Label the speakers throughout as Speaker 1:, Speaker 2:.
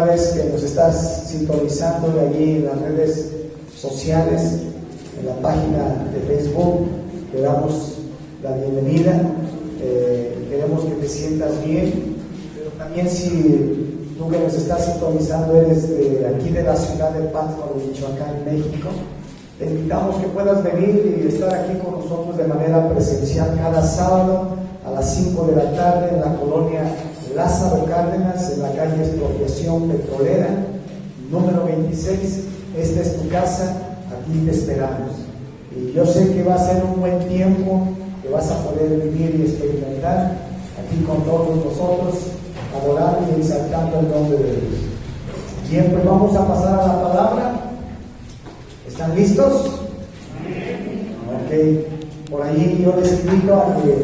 Speaker 1: primera vez que nos estás sintonizando de allí en las redes sociales, en la página de Facebook, te damos la bienvenida. Queremos que te sientas bien, pero también si tú que nos estás sintonizando eres de aquí de la ciudad de Pátzcuaro, Michoacán, México, te invitamos que puedas venir y estar aquí con nosotros de manera presencial cada sábado a las 5 de la tarde en la colonia Lázaro Cárdenas, en la calle Expropiación Petrolera, número 26. Esta es tu casa, aquí te esperamos. Y yo sé que va a ser un buen tiempo, que vas a poder vivir y experimentar aquí con todos nosotros, adorando y exaltando el nombre de Dios. Bien, pues vamos a pasar a la palabra. ¿Están listos? Ok. Por ahí yo les invito a que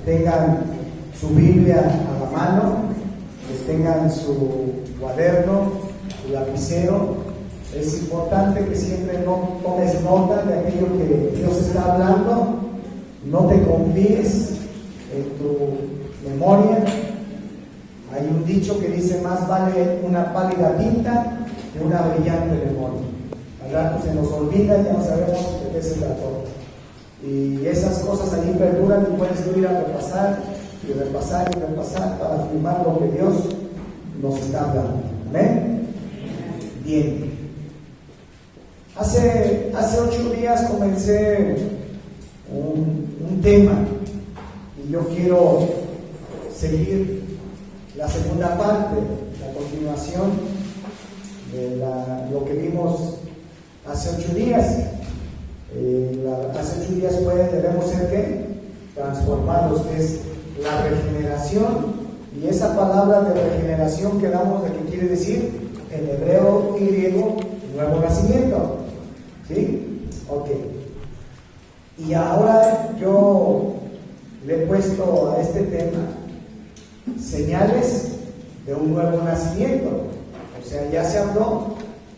Speaker 1: tengan su Biblia a la mano, que tengan su cuaderno, su lapicero. Es importante que siempre no tomes nota de aquello que Dios está hablando. No te confíes en tu memoria. Hay un dicho que dice: más vale una pálida tinta que una brillante memoria. Al rato se nos olvida y ya no sabemos de qué se trató. Y esas cosas allí perduran y puedes tú ir a repasar y repasar y repasar para afirmar lo que Dios nos está hablando. ¿Amén? Bien. Hace 8 días comencé un tema y yo quiero seguir la segunda parte, la continuación de lo que vimos hace 8 días. Hace 8 días debemos ser ¿qué? Transformados, que es la regeneración. Y esa palabra de regeneración que damos, ¿de qué quiere decir? En hebreo y griego, nuevo nacimiento. ¿Sí? Ok. Y ahora yo le he puesto a este tema señales de un nuevo nacimiento. O sea, ya se habló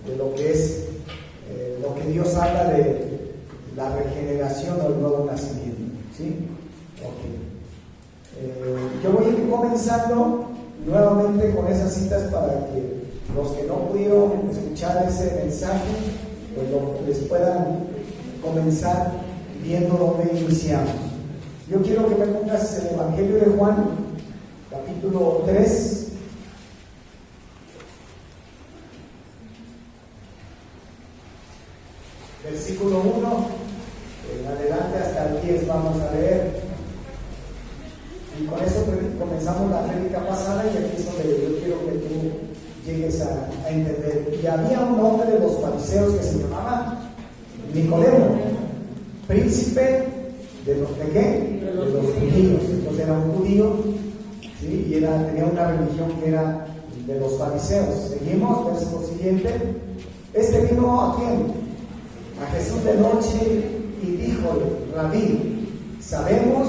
Speaker 1: de lo que es lo que Dios habla de la regeneración o el nuevo nacimiento. ¿Sí? Ok. Yo voy a ir comenzando nuevamente con esas citas para que los que no pudieron escuchar ese mensaje pues les puedan comenzar viendo dónde iniciamos. Yo quiero que me pongas el Evangelio de Juan, capítulo 3, versículo 1, en adelante hasta el 10 vamos a leer. Y con eso comenzamos la prédica pasada y aquí es donde yo quiero que tú llegues a entender. Y había un hombre de los fariseos que se llamaba Nicodemo, príncipe de los ¿de qué? De los judíos. Entonces era un judío, ¿sí? Y tenía una religión que era de los fariseos. Seguimos, verso siguiente. Este vino ¿a quién? A Jesús de noche y díjole: Rabí, sabemos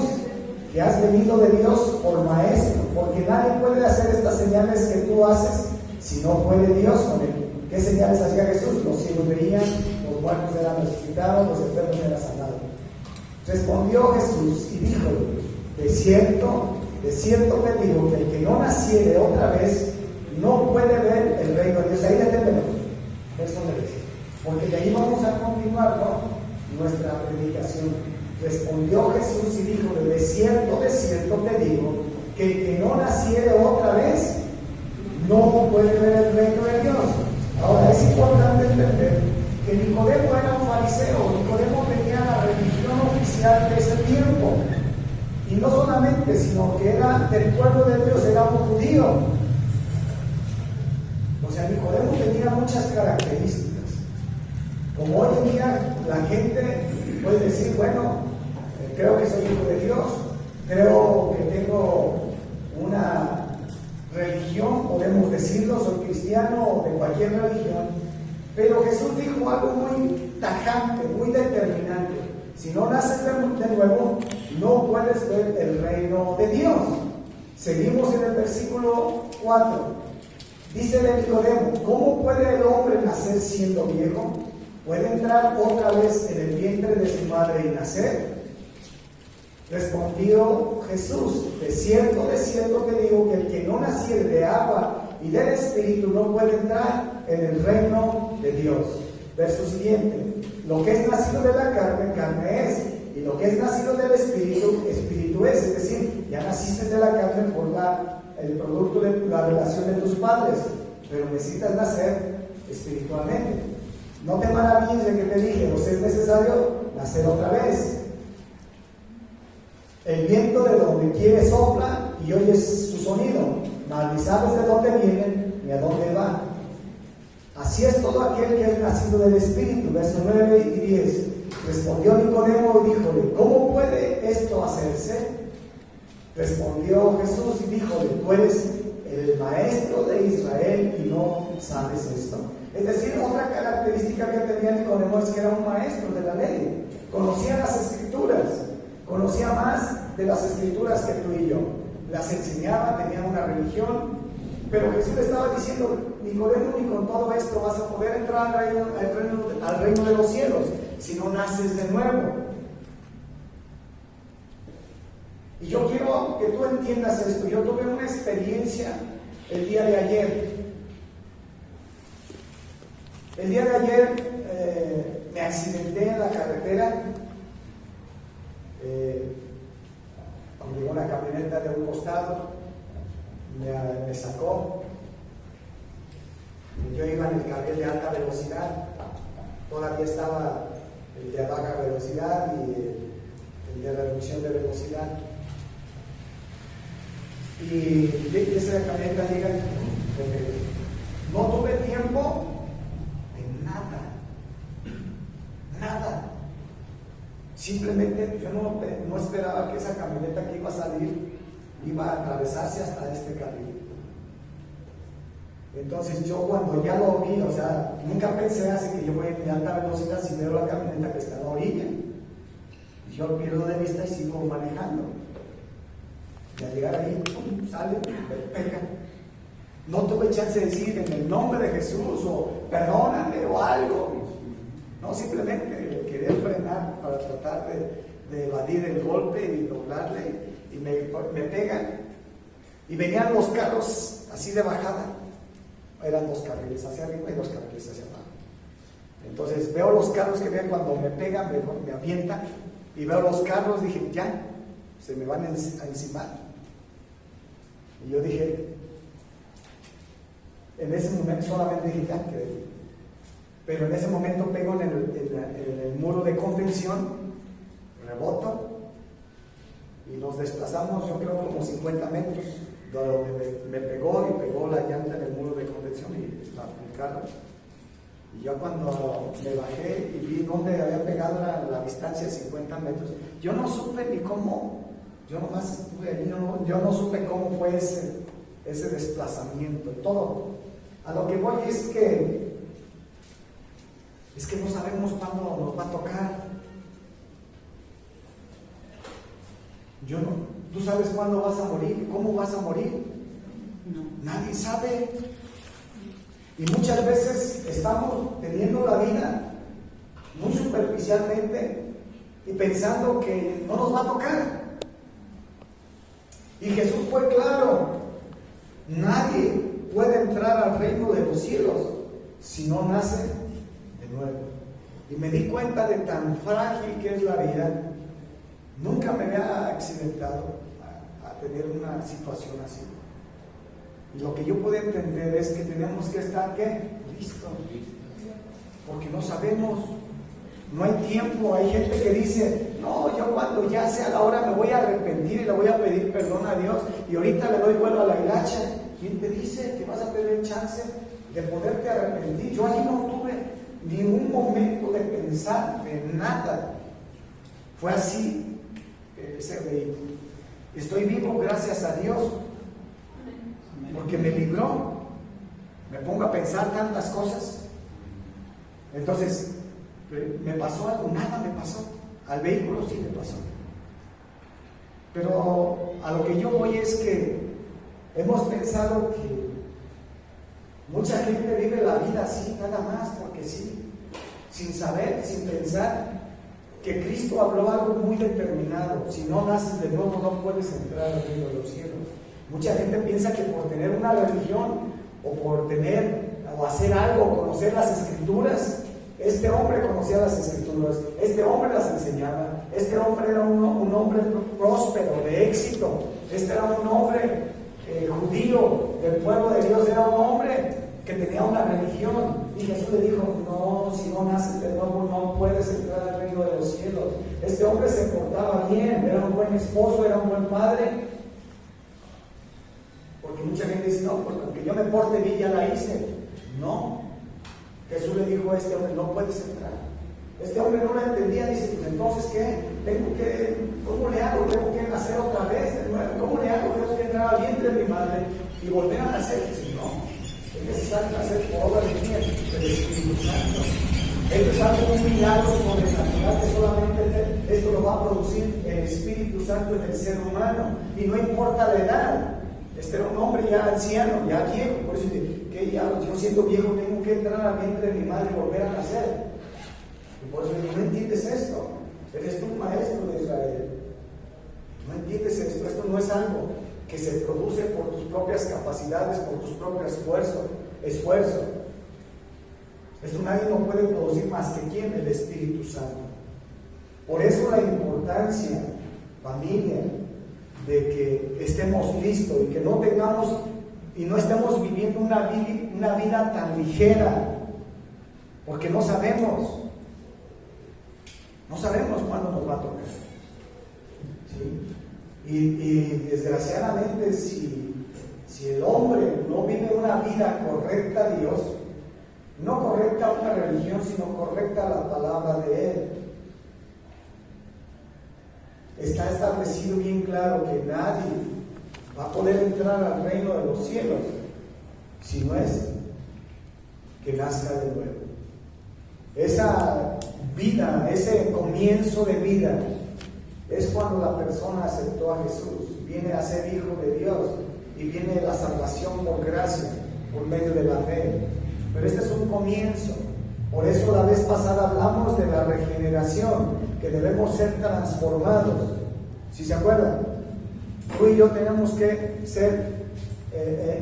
Speaker 1: que has venido de Dios por maestro, porque nadie puede hacer estas señales que tú haces si no puede Dios con él. ¿Qué señales hacía Jesús? Los ciegos veían, los muertos eran resucitados, los enfermos eran sanados. Respondió Jesús y dijo: de cierto te digo que el que no naciere otra vez no puede ver el reino de Dios. Ahí deténmelo, verso 3, porque de ahí vamos a continuar, ¿no?, nuestra predicación. Respondió Jesús y dijo: de cierto te digo que el que no naciere otra vez no puede ver el reino de Dios. Ahora es importante entender que Nicodemo era un fariseo. Nicodemo tenía la religión oficial de ese tiempo, y no solamente, sino que era del pueblo de Dios, era un judío. O sea, Nicodemo tenía muchas características. Como hoy en día la gente puede decir: bueno, creo que soy hijo de Dios, creo que tengo una religión, podemos decirlo, soy cristiano o de cualquier religión. Pero Jesús dijo algo muy tajante, muy determinante: si no naces de nuevo, no puedes ver el reino de Dios. Seguimos en el versículo 4. Dice de Nicodemo: ¿cómo puede el hombre nacer siendo viejo? ¿Puede entrar otra vez en el vientre de su madre y nacer? Respondió Jesús: de cierto te digo que el que no naciere de agua y del espíritu no puede entrar en el reino de Dios. Verso siguiente: lo que es nacido de la carne, carne es, y lo que es nacido del espíritu, espíritu es. Es decir, ya naciste de la carne por el producto de la relación de tus padres, pero necesitas nacer espiritualmente. No te maravilles de que te dije, pues es necesario nacer otra vez. El viento de donde quiere sopla y oyes su sonido, mas ni sabes de dónde viene ni a dónde va. Así es todo aquel que es nacido del Espíritu. Versos 9 y 10. Respondió Nicodemo y díjole: ¿cómo puede esto hacerse? Respondió Jesús y díjole: tú eres el maestro de Israel y no sabes esto. Es decir, otra característica que tenía Nicodemo es que era un maestro de la ley. Conocía las escrituras, conocía más de las escrituras que tú y yo. Las enseñaba, tenía una religión. Pero Jesús le estaba diciendo: Nicodemo, ni con todo esto vas a poder entrar al reino de los cielos si no naces de nuevo. Y yo quiero que tú entiendas esto. Yo tuve una experiencia el día de ayer. El día de ayer me accidenté en la carretera. Llegó una camioneta de un costado, me sacó. Yo iba en el carril de alta velocidad, todavía estaba el de baja velocidad y el de reducción de velocidad. Y esa camioneta llega, no tuve tiempo de nada. Simplemente yo no esperaba que esa camioneta que iba a salir iba a atravesarse hasta este carril. Entonces yo cuando ya lo vi, o sea, nunca pensé así que yo voy en alta velocidad si veo la camioneta que está en la orilla. Y yo lo pierdo de vista y sigo manejando. Y al llegar ahí, ¡pum!, sale, me pega. No tuve chance de decir en el nombre de Jesús o perdóname o algo. No, simplemente querer frenar para tratar de evadir el golpe y doblarle, y me pegan. Y venían los carros así de bajada. Eran 2 carriles hacia arriba y 2 carriles hacia abajo. Entonces veo los carros que ven cuando me pegan, me avientan, y veo los carros, dije, ya, se me van a encimar. Y yo dije, en ese momento solamente dije, ya, que. Pero en ese momento pego en el muro de contención, reboto, y nos desplazamos, yo creo, como 50 metros, donde me pegó la llanta en el muro de contención y el carro. Y yo cuando me bajé y vi dónde había pegado la distancia de 50 metros, yo no supe ni cómo, yo nomás estuve allí, yo no supe cómo fue ese desplazamiento, todo. A lo que voy es que no sabemos cuándo nos va a tocar. ¿Tú sabes cuándo vas a morir? ¿Cómo vas a morir? No. Nadie sabe. Y muchas veces estamos teniendo la vida muy superficialmente y pensando que no nos va a tocar. Y Jesús fue claro: nadie puede entrar al reino de los cielos si no nace de nuevo. Y me di cuenta de tan frágil que es la vida. Nunca me había accidentado a tener una situación así. Y lo que yo puedo entender es que tenemos que estar, ¿qué? Listos. Porque no sabemos, no hay tiempo. Hay gente que dice, no, yo cuando ya sea la hora me voy a arrepentir y le voy a pedir perdón a Dios, y ahorita le doy vuelo a la hilacha. ¿Quién te dice que vas a tener chance de poderte arrepentir? Yo allí no tuve ni un momento de pensar en nada. Fue así ese vehículo. Estoy vivo gracias a Dios, porque me libró. Me pongo a pensar tantas cosas. Entonces, ¿me pasó algo? Nada me pasó. Al vehículo sí me pasó. Pero a lo que yo voy es que hemos pensado que mucha gente vive la vida así, nada más, porque sí, sin saber, sin pensar que Cristo habló algo muy determinado: si no naces de nuevo no puedes entrar al reino de los cielos. Mucha gente piensa que por tener una religión o por tener o hacer algo, conocer las Escrituras. Este hombre conocía las Escrituras, este hombre las enseñaba, este hombre era un hombre próspero, de éxito, este era un hombre judío del pueblo de Dios, era un hombre que tenía una religión. Y Jesús le dijo: no, si no naces de nuevo no puedes entrar al reino de los cielos. Este hombre se portaba bien, era un buen esposo, era un buen padre. Porque mucha gente dice: no, pues aunque yo me porte bien ya la hice. No, Jesús le dijo a este hombre: no puedes entrar. Este hombre no lo entendía, dice: pues entonces ¿qué? ¿Cómo le hago? Tengo que nacer otra vez de nuevo. ¿Cómo le hago? Tengo que entrar al vientre de mi madre y volver a nacer. Dice: no, es necesario nacer por obra del Espíritu Santo. Esto es algo, un milagro sobrenatural que solamente esto lo va a producir el Espíritu Santo en el ser humano. Y no importa la edad. Este era un hombre ya anciano, ya viejo. Por eso dice: que ya, yo siendo viejo tengo que entrar al vientre de mi madre y volver a nacer. Y por eso dice: no entiendes esto. Eres tú maestro de Israel. No entiendes esto. Esto no es algo que se produce por tus propias capacidades, por tus propios esfuerzo. Esto nadie lo puede producir más que ¿quién? El Espíritu Santo. Por eso la importancia, familia, de que estemos listos y que no tengamos y no estemos viviendo una vida tan ligera, porque no sabemos cuándo nos va a tocar. ¿Sí? Y desgraciadamente, si el hombre no vive una vida correcta a Dios, no correcta a una religión, sino correcta a la palabra de Él, está establecido bien claro que nadie va a poder entrar al reino de los cielos si no es que nazca de nuevo. Esa vida, ese comienzo de vida, es cuando la persona aceptó a Jesús, viene a ser hijo de Dios y viene la salvación por gracia, por medio de la fe. Pero este es un comienzo. Por eso la vez pasada hablamos de la regeneración, que debemos ser transformados. ¿Sí se acuerdan? Tú y yo tenemos que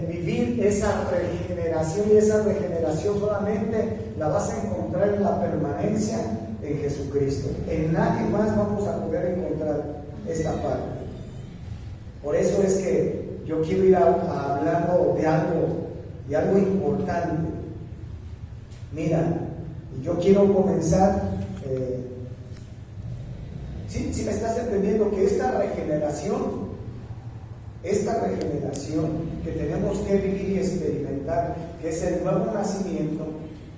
Speaker 1: vivir esa regeneración, y esa regeneración solamente la vas a encontrar en la permanencia en Jesucristo. En nadie más vamos a poder encontrar esta parte. Por eso es que yo quiero ir hablando de algo importante. Mira, yo quiero comenzar, si me estás entendiendo, que esta regeneración que tenemos que vivir y experimentar, que es el nuevo nacimiento,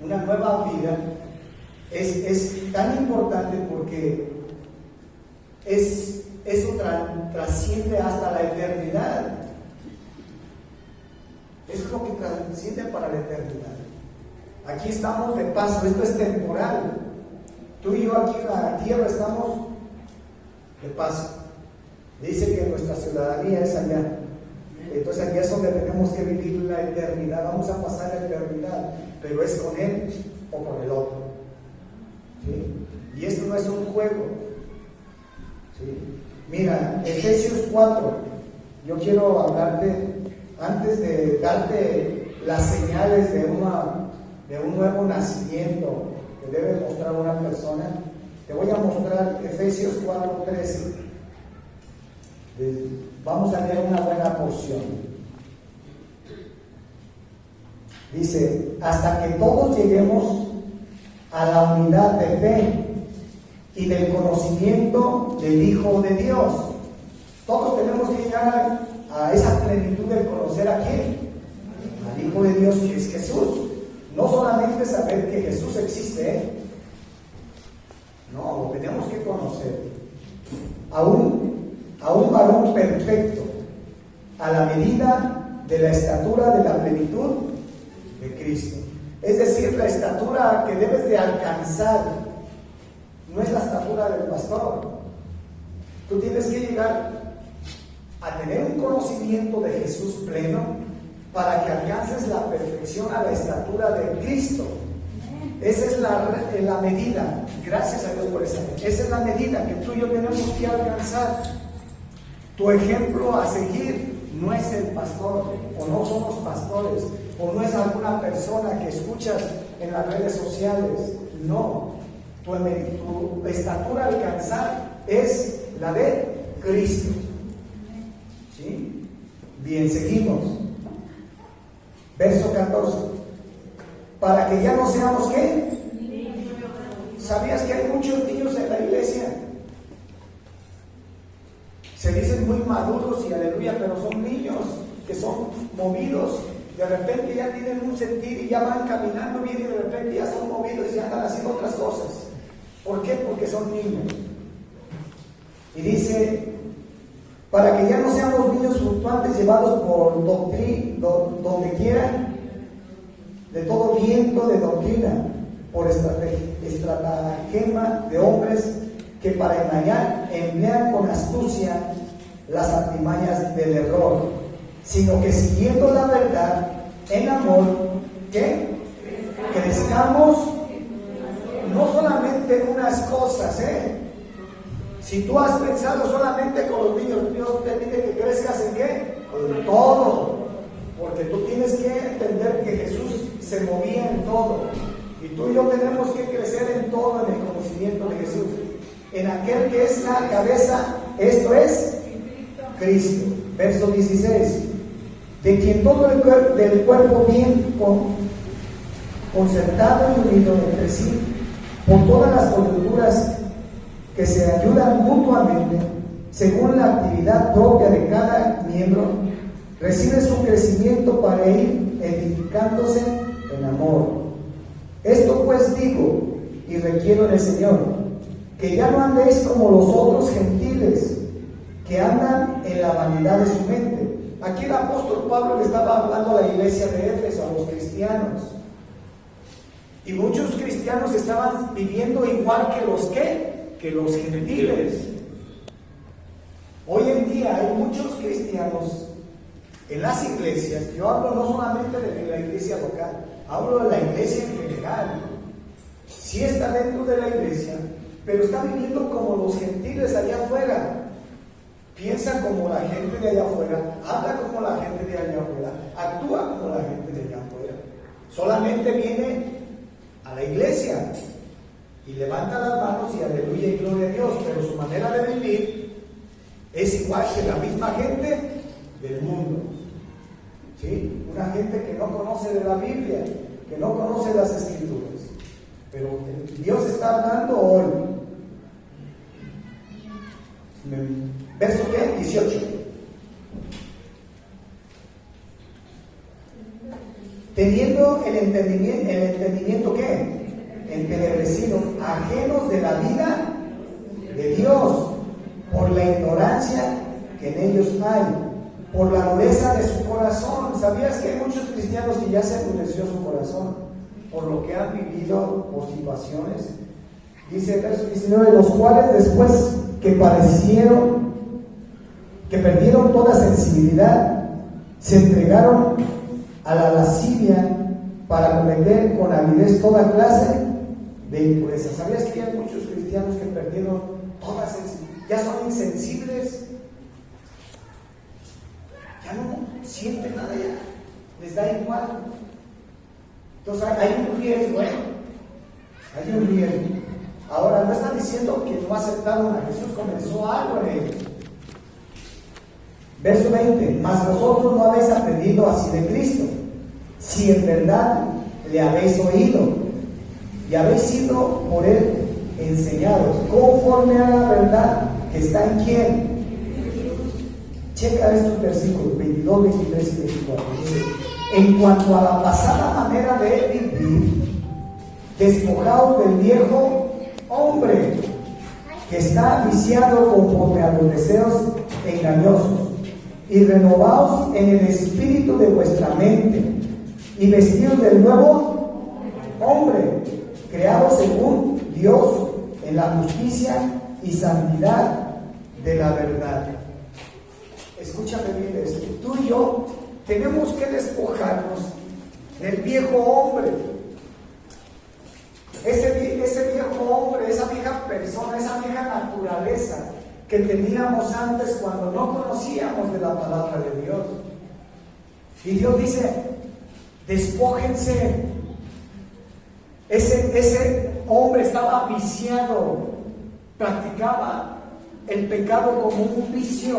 Speaker 1: una nueva vida, es tan importante porque eso trasciende hasta la eternidad. Eso es lo que trasciende para la eternidad. Aquí estamos de paso, esto es temporal. Tú y yo aquí en la tierra estamos de paso. Dice que nuestra ciudadanía es allá. Entonces allá es donde tenemos que vivir la eternidad. Vamos a pasar la eternidad, pero es con Él o con el otro. ¿Sí? Y esto no es un juego. ¿Sí? Mira, Efesios 4. Yo quiero hablarte, antes de darte las señales de un nuevo nacimiento que debe mostrar una persona, te voy a mostrar Efesios 4:13. Vamos a leer una buena porción. Dice: hasta que todos lleguemos a la unidad de fe y del conocimiento del Hijo de Dios. Todos tenemos que llegar a esa plenitud de conocer a quién, al Hijo de Dios, que es Jesús. No solamente saber que Jesús existe, no, lo tenemos que conocer. A un varón perfecto, a la medida de la estatura de la plenitud de Cristo. Es decir, la estatura que debes de alcanzar no es la estatura del pastor. Tú tienes que llegar a tener un conocimiento de Jesús pleno para que alcances la perfección a la estatura de Cristo. Esa es la medida. Gracias a Dios por esa. Esa es la medida que tú y yo tenemos que alcanzar. Tu ejemplo a seguir no es el pastor, o no somos pastores. o no es alguna persona que escuchas en las redes sociales. No, tu estatura a alcanzar es la de Cristo. ¿Sí? Bien, seguimos. Verso 14. Para que ya no seamos ¿qué? ¿Sabías que hay muchos niños en la iglesia? Se dicen muy maduros y aleluya, pero son niños que son movidos. De repente ya tienen un sentir y ya van caminando bien y de repente ya son movidos y ya andan haciendo otras cosas. ¿Por qué? Porque son niños. Y dice, para que ya no seamos niños fluctuantes llevados por doctrina, donde quieran, de todo viento de doctrina, por estratagema de hombres que para engañar emplean con astucia las artimañas del error, sino que siguiendo la verdad en amor, ¿qué? Crezcamos no solamente en unas cosas, Si tú has pensado solamente con los niños, Dios te pide que crezcas en ¿qué? En todo, porque tú tienes que entender que Jesús se movía en todo, y tú y yo tenemos que crecer en todo, en el conocimiento de Jesús, en aquel que es la cabeza, esto es Cristo. Verso 16, de quien todo el cuerpo bien concertado y unido entre sí, por todas las coyunturas que se ayudan mutuamente, según la actividad propia de cada miembro, recibe su crecimiento para ir edificándose en amor. Esto pues digo y requiero en el Señor, que ya no andéis como los otros gentiles, que andan en la vanidad de su mente. Aquí el apóstol Pablo le estaba hablando a la iglesia de Éfeso, a los cristianos. Y muchos cristianos estaban viviendo igual que los gentiles. Hoy en día hay muchos cristianos en las iglesias. Yo hablo no solamente de la iglesia local, hablo de la iglesia en general. Sí está dentro de la iglesia, pero está viviendo como los gentiles allá afuera. Piensa como la gente de allá afuera, habla como la gente de allá afuera, actúa como la gente de allá afuera. Solamente viene a la iglesia y levanta las manos y aleluya y gloria a Dios, pero su manera de vivir es igual que la misma gente del mundo. ¿Sí? Una gente que no conoce de la Biblia, que no conoce las Escrituras. Pero Dios está hablando hoy. Verso ¿qué? 18. Teniendo el entendimiento ¿qué? Entenebrecido, ajenos de la vida de Dios, por la ignorancia que en ellos hay, por la dureza de su corazón. ¿Sabías que hay muchos cristianos que ya se endureció su corazón por lo que han vivido, por situaciones? Dice el verso 19, los cuales después que perdieron toda sensibilidad, se entregaron a la lascivia para cometer con avidez toda clase de impureza. ¿Sabías que hay muchos cristianos que perdieron toda sensibilidad? Ya son insensibles, ya no sienten nada, ya les da igual. Entonces hay un riesgo, hay un riesgo. Ahora no está diciendo que no aceptaron a Jesús, comenzó algo en ellos. Verso 20, mas vosotros no habéis aprendido así de Cristo, si en verdad le habéis oído y habéis sido por él enseñados, conforme a la verdad que está en quién. Checa estos versículos 22, 23 y 24. Dice, en cuanto a la pasada manera de vivir, despojaos del viejo hombre que está viciado conforme a los deseos engañosos, y renovaos en el espíritu de vuestra mente, y vestidos del nuevo hombre, creado según Dios en la justicia y santidad de la verdad. Escúchame bien esto. Tú y yo tenemos que despojarnos del viejo hombre. Ese viejo hombre, esa vieja persona, esa vieja naturaleza que teníamos antes cuando no conocíamos de la palabra de Dios. Y Dios dice, Despójense. Ese hombre estaba viciado, practicaba el pecado como un vicio.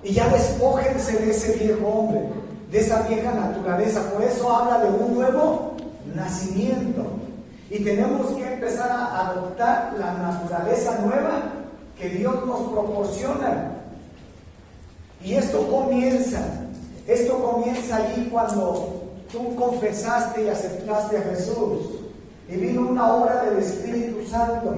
Speaker 1: Y ya despójense de ese viejo hombre, de esa vieja naturaleza. Por eso habla de un nuevo nacimiento. Y tenemos que empezar a adoptar la naturaleza nueva que Dios nos proporciona. Y esto comienza allí cuando tú confesaste y aceptaste a Jesús. Y vino una obra del Espíritu Santo.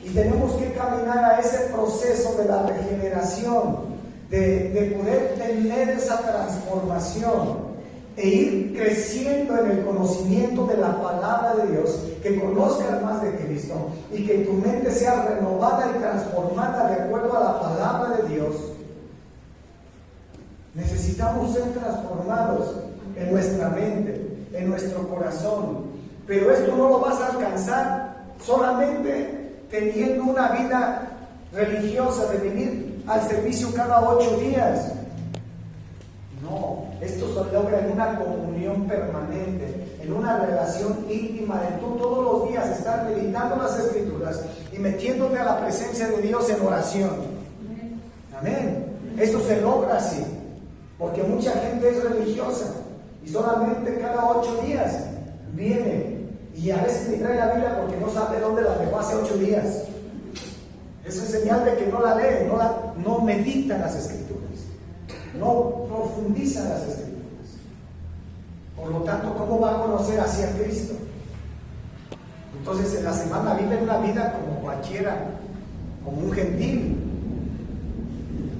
Speaker 1: Y tenemos que caminar a ese proceso de la regeneración, de poder tener esa transformación e ir creciendo en el conocimiento de la palabra de Dios, que conozcas más de Cristo y que tu mente sea renovada y transformada de acuerdo a la palabra de Dios. Necesitamos ser transformados en nuestra mente, en nuestro corazón, pero esto no lo vas a alcanzar solamente teniendo una vida religiosa, de venir al servicio cada 8 días. No, esto se logra en una comunión permanente, en una relación íntima, de tú todos los días estar meditando las Escrituras y metiéndote a la presencia de Dios en oración. Amén. Esto se logra así, porque mucha gente es religiosa y solamente cada 8 días viene, y a veces me trae la Biblia porque no sabe dónde la dejó hace 8 días. Eso es señal de que no la lee, no medita las Escrituras, no profundiza las Escrituras. Por lo tanto, ¿cómo va a conocer hacia Cristo? Entonces, en la semana vive una vida como cualquiera, como un gentil.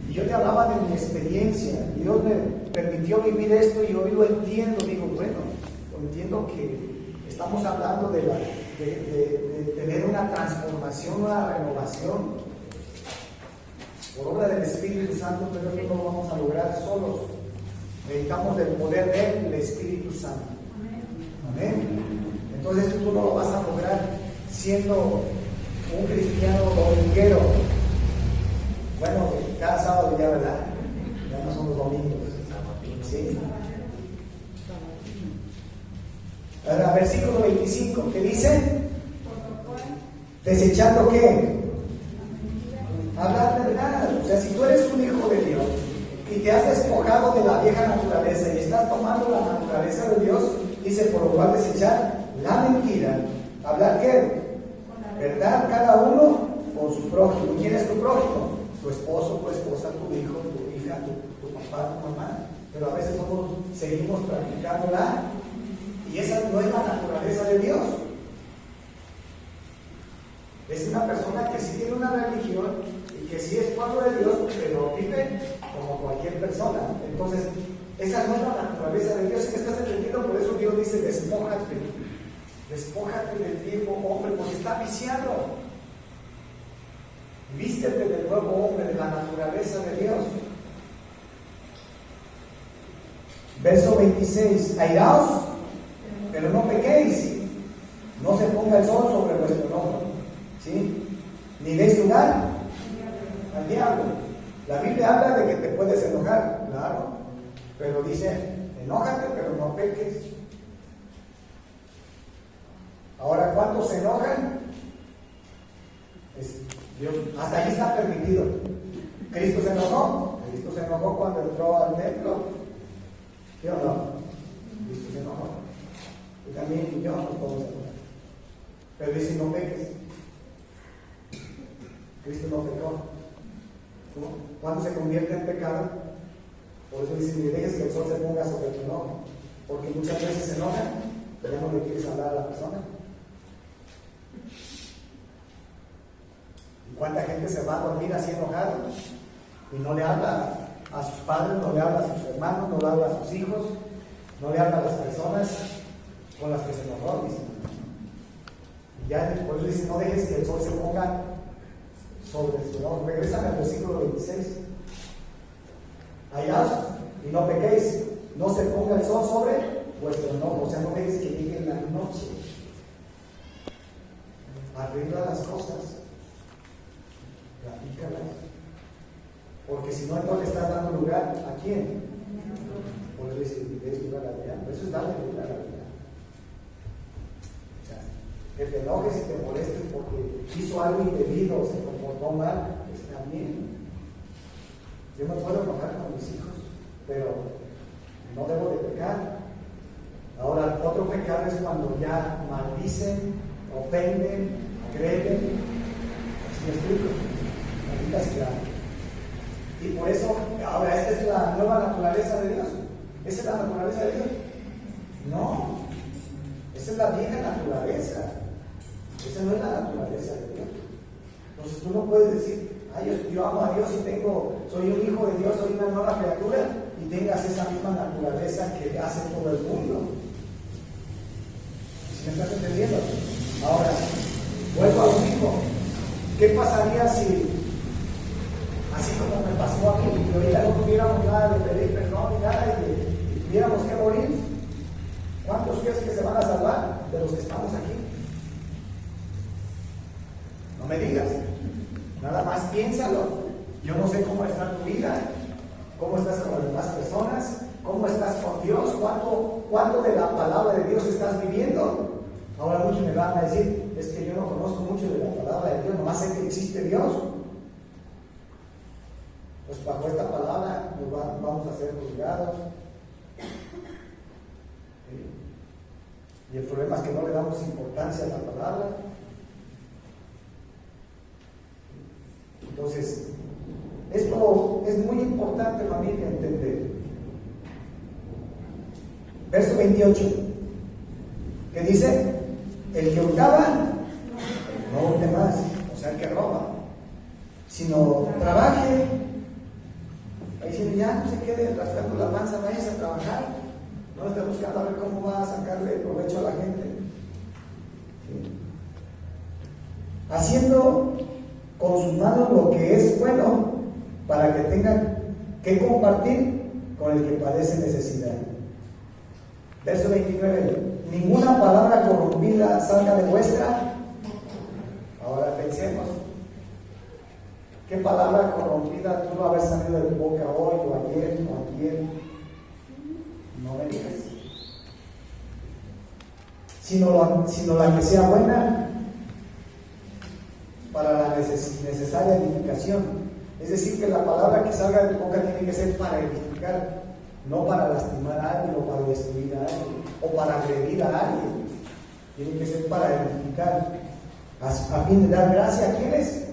Speaker 1: Y yo te hablaba de mi experiencia. Dios me permitió vivir esto y hoy lo entiendo. Digo, bueno, lo entiendo que estamos hablando de tener una transformación, una renovación por obra del Espíritu Santo, pero esto no lo vamos a lograr solos. Necesitamos del poder del Espíritu Santo. Amén. Entonces tú no lo vas a lograr siendo un cristiano dominguero. Bueno, cada sábado ya, ¿verdad? Ya no son los domingos. Sí. Ahora, versículo 25, ¿qué dice? ¿Desechando qué? Hablar verdad. O sea, si tú eres un hijo de Dios y te has despojado de la vieja naturaleza y estás tomando la naturaleza de Dios, dice, por lo cual desechar la mentira. ¿Hablar qué? ¿Verdad? Cada uno con su prójimo. ¿Quién es tu prójimo? Tu esposo, tu esposa, tu hijo, tu hija, tu papá, tu mamá. Pero a veces seguimos practicándola. Y esa no es la naturaleza de Dios. Es una persona que sí tiene una religión y que sí es pueblo de Dios, pero vive como cualquier persona. Entonces, esa no es la naturaleza de Dios. Si me estás entendiendo, por eso Dios dice, despójate. Despójate del viejo hombre, porque está viciado. Vístete del nuevo hombre, de la naturaleza de Dios. Verso 26. Airaos, pero no pequéis, no se ponga el sol sobre vuestro enojo, ¿sí? Ni deis lugar al diablo. La Biblia habla de que te puedes enojar, claro, pero dice, enójate, pero no peques. Ahora, ¿cuántos se enojan? Dios, hasta ahí está permitido. ¿Cristo se enojó? Cristo se enojó cuando entró al templo. ¿Sí o no? Cristo se enojó. Y también yo no puedo ser. Pero dice, no peques. Cristo no pecó. ¿Cuándo se convierte en pecado? Por eso dice, ni dejes que el sol se ponga sobre tu enojo. Porque muchas veces se enojan, pero ya no le quieres hablar a la persona. ¿Y cuánta gente se va a dormir así enojado? Y no le habla a sus padres, no le habla a sus hermanos, no le habla a sus hijos, no le habla a las personas con las que se enojó, dice. Y ya después dice, no dejes que el sol se ponga sobre su enojo. Regresan al versículo 26. Hallaos y no pequéis, no se ponga el sol sobre vuestro enojo. O sea, no dejes que llegue la noche. Arregla las cosas, platícalas, porque si no, no le estás dando lugar a quién. Por eso dice, Eso es darle vida a la vida. O sea, que te enojes y te molestes porque hizo algo indebido o se comportó mal, está bien. Yo me puedo enojar con mis hijos, pero no debo de pecar. Ahora, otro pecado es cuando ya maldicen, ofenden, agreden. ¿Sí me explico? Maldita sea. Y por eso, ahora, ¿esta es la nueva naturaleza de Dios? ¿Esa es la naturaleza de Dios? No, esa es la vieja naturaleza. Esa no es la naturaleza de Dios. Entonces tú no puedes decir, ay, yo amo a Dios y soy un hijo de Dios, soy una nueva criatura, y tengas esa misma naturaleza que hace todo el mundo. ¿Sí me estás entendiendo? Ahora, vuelvo a lo mismo. ¿Qué pasaría si, así como me pasó a mí, que ahorita no tuviéramos nada de pedir perdón ni nada y tuviéramos que morir? ¿Cuántos crees que se van a salvar de los que estamos aquí? No me digas. Nada más piénsalo. Yo no sé cómo está tu vida, cómo estás con las demás personas, cómo estás con Dios, cuánto de la palabra de Dios estás viviendo. Ahora muchos me van a decir, es que yo no conozco mucho de la palabra de Dios, nomás sé que existe Dios. Pues bajo esta palabra vamos a ser juzgados. Y el problema es que no le damos importancia a la palabra. Entonces, esto es muy importante, familia, entender. Verso 28, que dice, el que hurtaba, no hurte más, o sea, el que roba, sino trabaje. Ahí dice, ya no se quede rascando la panza, vayas a trabajar, no esté buscando a ver cómo va a sacarle provecho a la gente. ¿Sí? Haciendo con sus manos lo que es bueno, para que tengan que compartir con el que padece necesidad. Verso 29, ninguna palabra corrompida salga de vuestra. Ahora pensemos, ¿qué palabra corrompida pudo haber salido de tu boca hoy o ayer o antier? No me digas. Sino la que sea buena para la necesaria edificación. Es decir, que la palabra que salga de tu boca tiene que ser para edificar, no para lastimar a alguien o para destruir a alguien o para agredir a alguien. Tiene que ser para edificar, a fin de dar gracia a quienes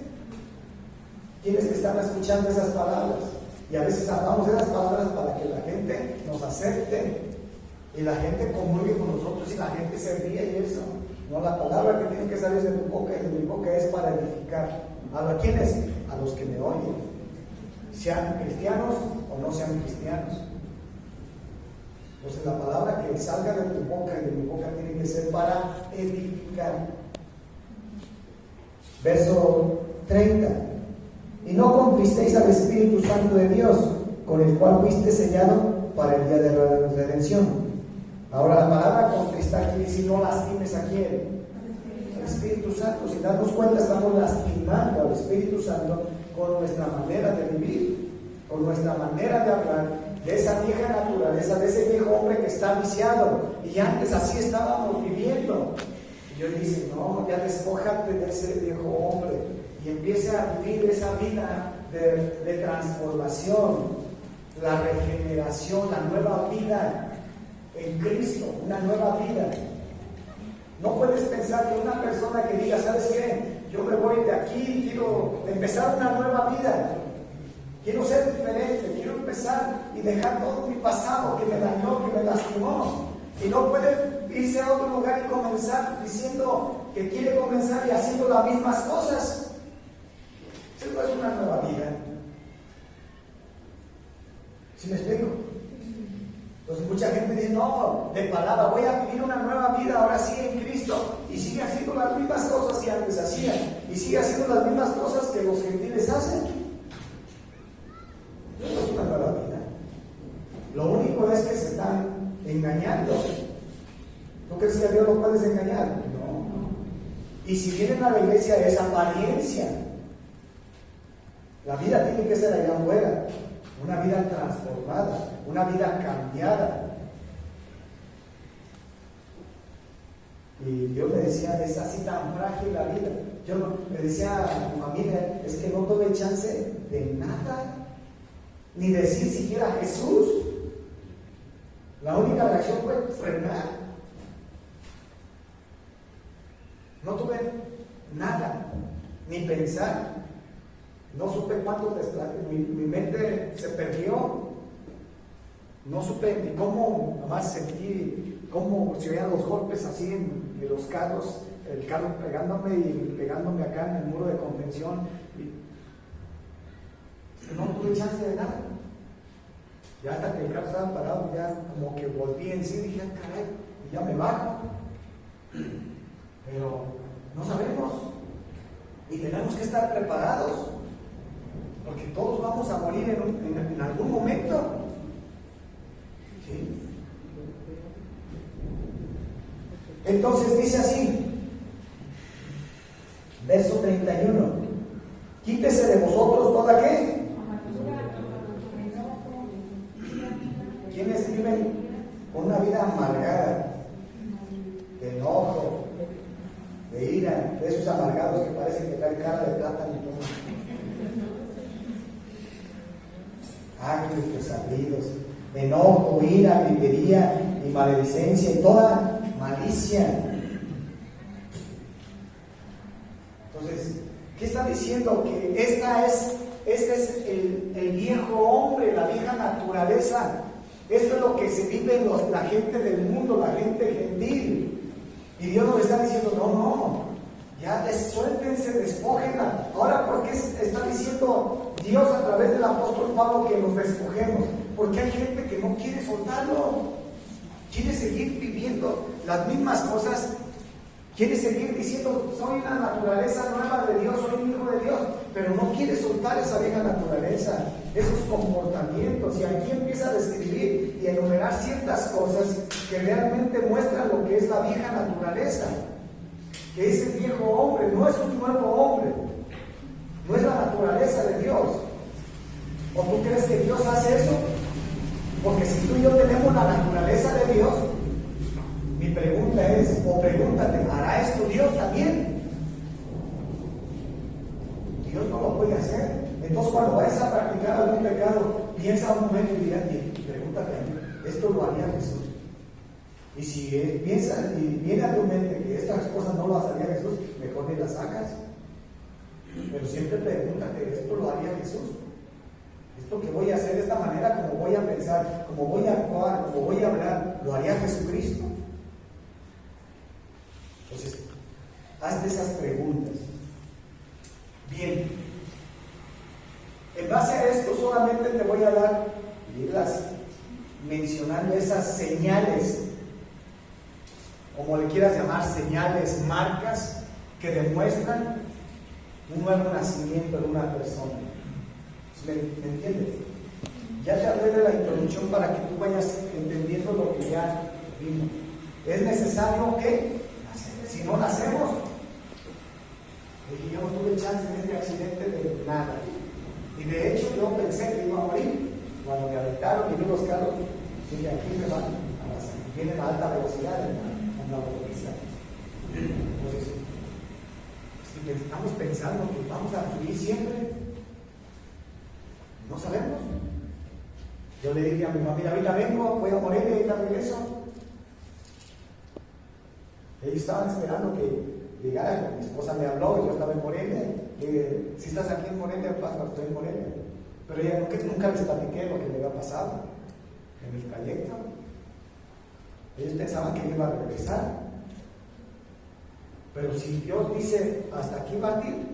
Speaker 1: que están escuchando esas palabras. Y a veces hablamos esas palabras para que la gente nos acepte y la gente comulgue con nosotros y la gente se ríe y eso. No, la palabra que tiene que salir de tu boca y de mi boca es para edificar. ¿A quiénes? A los que me oyen, sean cristianos o no sean cristianos. Entonces la palabra que salga de tu boca y de mi boca tiene que ser para edificar. Verso 30. Y no contristéis al Espíritu Santo de Dios, con el cual fuiste sellado para el día de la redención. Ahora la palabra contristar quiere decir no lastimes a quién. Al Espíritu Santo. Si damos cuenta, estamos lastimando al Espíritu Santo con nuestra manera de vivir, con nuestra manera de hablar, de esa vieja naturaleza, de ese viejo hombre que está viciado. Y antes así estábamos viviendo. Y hoy dice, no, ya despójate de ese viejo hombre y empieza a vivir esa vida de transformación, la regeneración, la nueva vida en Cristo, una nueva vida. No puedes pensar que una persona que diga, ¿sabes qué? Yo me voy de aquí, quiero empezar una nueva vida, quiero ser diferente, quiero empezar y dejar todo mi pasado que me dañó, que me lastimó. Y no puede irse a otro lugar y comenzar diciendo que quiere comenzar y haciendo las mismas cosas. Eso no es una nueva vida. ¿Sí me explico? Entonces mucha gente dice, no, de palabra, voy a vivir una nueva vida ahora sí en Cristo, y sigue haciendo las mismas cosas que antes hacían, y sigue haciendo las mismas cosas que los gentiles hacen. Eso no es una nueva vida. Lo único es que se están engañando. ¿Tú crees que a Dios lo puedes engañar? No. Y si vienen a la iglesia es apariencia. La vida tiene que ser allá afuera, una vida transformada, una vida cambiada. Y Dios me decía, es así tan frágil la vida. Yo me decía a mi familia, es que no tuve chance de nada, ni decir siquiera Jesús. La única reacción fue frenar. No tuve nada, ni pensar. No supe cuánto mi mente se perdió. No supe ni cómo, nomás sentí cómo se oían los golpes así en los carros, el carro pegándome y pegándome acá en el muro de contención. Y no tuve chance de nada. Ya hasta que el carro estaba parado, ya como que volví en sí y dije, caray, y ya me bajo. Pero no sabemos. Y tenemos que estar preparados. Porque todos vamos a morir en algún momento. ¿Sí? Entonces dice así, verso 31, quítese de vosotros toda ¿qué? ¿Quiénes viven con una vida amargada, de enojo, de ira, de esos amargados que parecen que traen cara de plátano y todo? Ángeles desabridos, de enojo, ira, gritería y maledicencia y toda malicia. Entonces, ¿qué está diciendo? Que este es el viejo hombre, la vieja naturaleza. Esto es lo que se vive en la gente del mundo, la gente gentil. Y Dios nos está diciendo, no, ya suéltense, despójenla. Ahora, ¿por qué está diciendo Dios a través del apóstol Pablo que nos despojemos? Porque hay gente que no quiere soltarlo. Quiere seguir viviendo las mismas cosas. Quiere seguir diciendo, soy una naturaleza nueva de Dios, soy un hijo de Dios. Pero no quiere soltar esa vieja naturaleza, esos comportamientos. Y aquí empieza a describir y a enumerar ciertas cosas que realmente muestran lo que es la vieja naturaleza. Que ese viejo hombre no es un nuevo hombre, no es la naturaleza de Dios. ¿O tú crees que Dios hace eso? Porque si tú y yo tenemos la naturaleza de Dios, mi pregunta es, o pregúntate, ¿hará esto Dios también? Dios no lo puede hacer. Entonces cuando vayas a practicar algún pecado, piensa un momento y pregúntate, ¿esto lo haría Jesús? Y si piensas y viene a tu mente que estas cosas no las haría Jesús, mejor ni las hagas. Pero siempre pregúntate, ¿esto lo haría Jesús? Esto que voy a hacer de esta manera, como voy a pensar, como voy a actuar, como voy a hablar, ¿lo haría Jesucristo? Entonces, hazte esas preguntas. Bien, en base a esto solamente te voy a dar, mencionando esas señales, como le quieras llamar, señales, marcas, que demuestran un nuevo nacimiento en una persona. ¿Me entiendes? Ya te hablé de la introducción para que tú vayas entendiendo lo que ya vimos. Es necesario que, si no nacemos, yo no tuve chance en este accidente de nada. Y de hecho yo pensé que iba a morir. Cuando me aventaron y vi los carros, dije, aquí me van vienen a alta velocidad en la autopista. Entonces, si estamos pensando que vamos a vivir siempre, no sabemos. Yo le dije a mi familia, ahorita vengo, voy a morir y ahorita regreso. Ellos estaban esperando que llegara. Mi esposa me habló, yo estaba en Morelia. Si estás aquí en Morelia, pasa, estoy en Morelia. Pero ella nunca les platiqué lo que me había pasado en el trayecto. Ellos pensaban que yo iba a regresar. Pero si Dios dice, hasta aquí va a ir,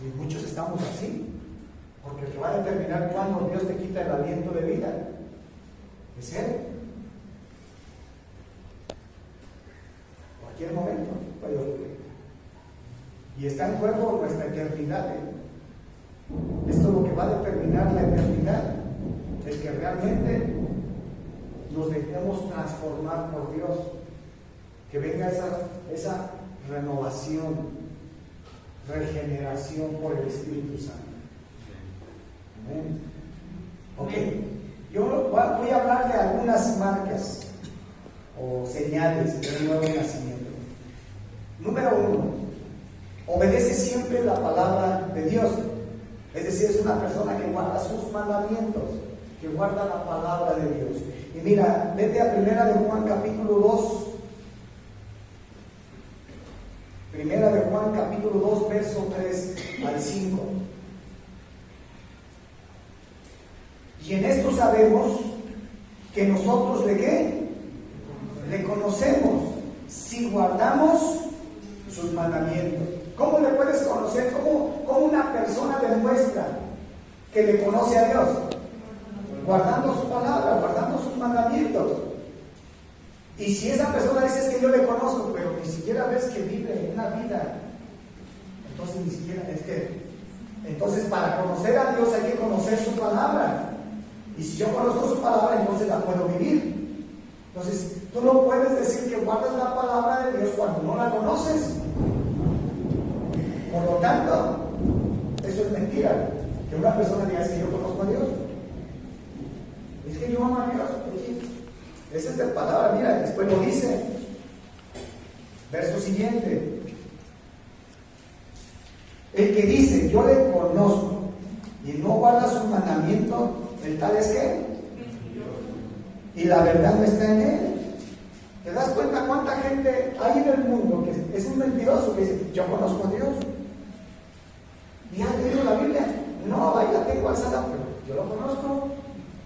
Speaker 1: y muchos estamos así, porque el que va a determinar cuándo Dios te quita el aliento de vida es Él. Cualquier momento puede ocurrir. Y está en juego nuestra eternidad. Esto es lo que va a determinar la eternidad, el que realmente nos dejemos transformar por Dios, que venga esa renovación, regeneración por el Espíritu Santo. Amén. Ok, yo voy a hablar de algunas marcas o señales de un nuevo nacimiento. Número 1, obedece siempre la palabra de Dios. Es decir, es una persona que guarda sus mandamientos, que guarda la palabra de Dios. Y mira, vete a Primera de Juan capítulo 2. Primera de Juan capítulo 2, verso 3 al 5. Y en esto sabemos que nosotros ¿de qué? Le conocemos si guardamos sus mandamientos. ¿Cómo le puedes conocer? ¿Cómo una persona demuestra que le conoce a Dios? Guardando su palabra, guardando sus mandamientos. Y si esa persona dice que yo le conozco, pero ni siquiera ves que vive una vida, entonces ni siquiera entonces para conocer a Dios hay que conocer su palabra. Y si yo conozco su palabra, entonces la puedo vivir. Entonces, tú no puedes decir que guardas la palabra de Dios cuando no la conoces. Por lo tanto, eso es mentira. Que una persona diga que yo conozco a Dios. Es que yo amo a Dios. Esa es la palabra, mira, después lo dice. Verso siguiente. El que dice, yo le conozco, y no guarda sus mandamientos, el tal es que, y la verdad no está en él. ¿Te das cuenta cuánta gente hay en el mundo que es un mentiroso que dice, yo conozco a Dios? ¿Y has leído la Biblia? No, ahí la tengo alzada, pero yo lo conozco,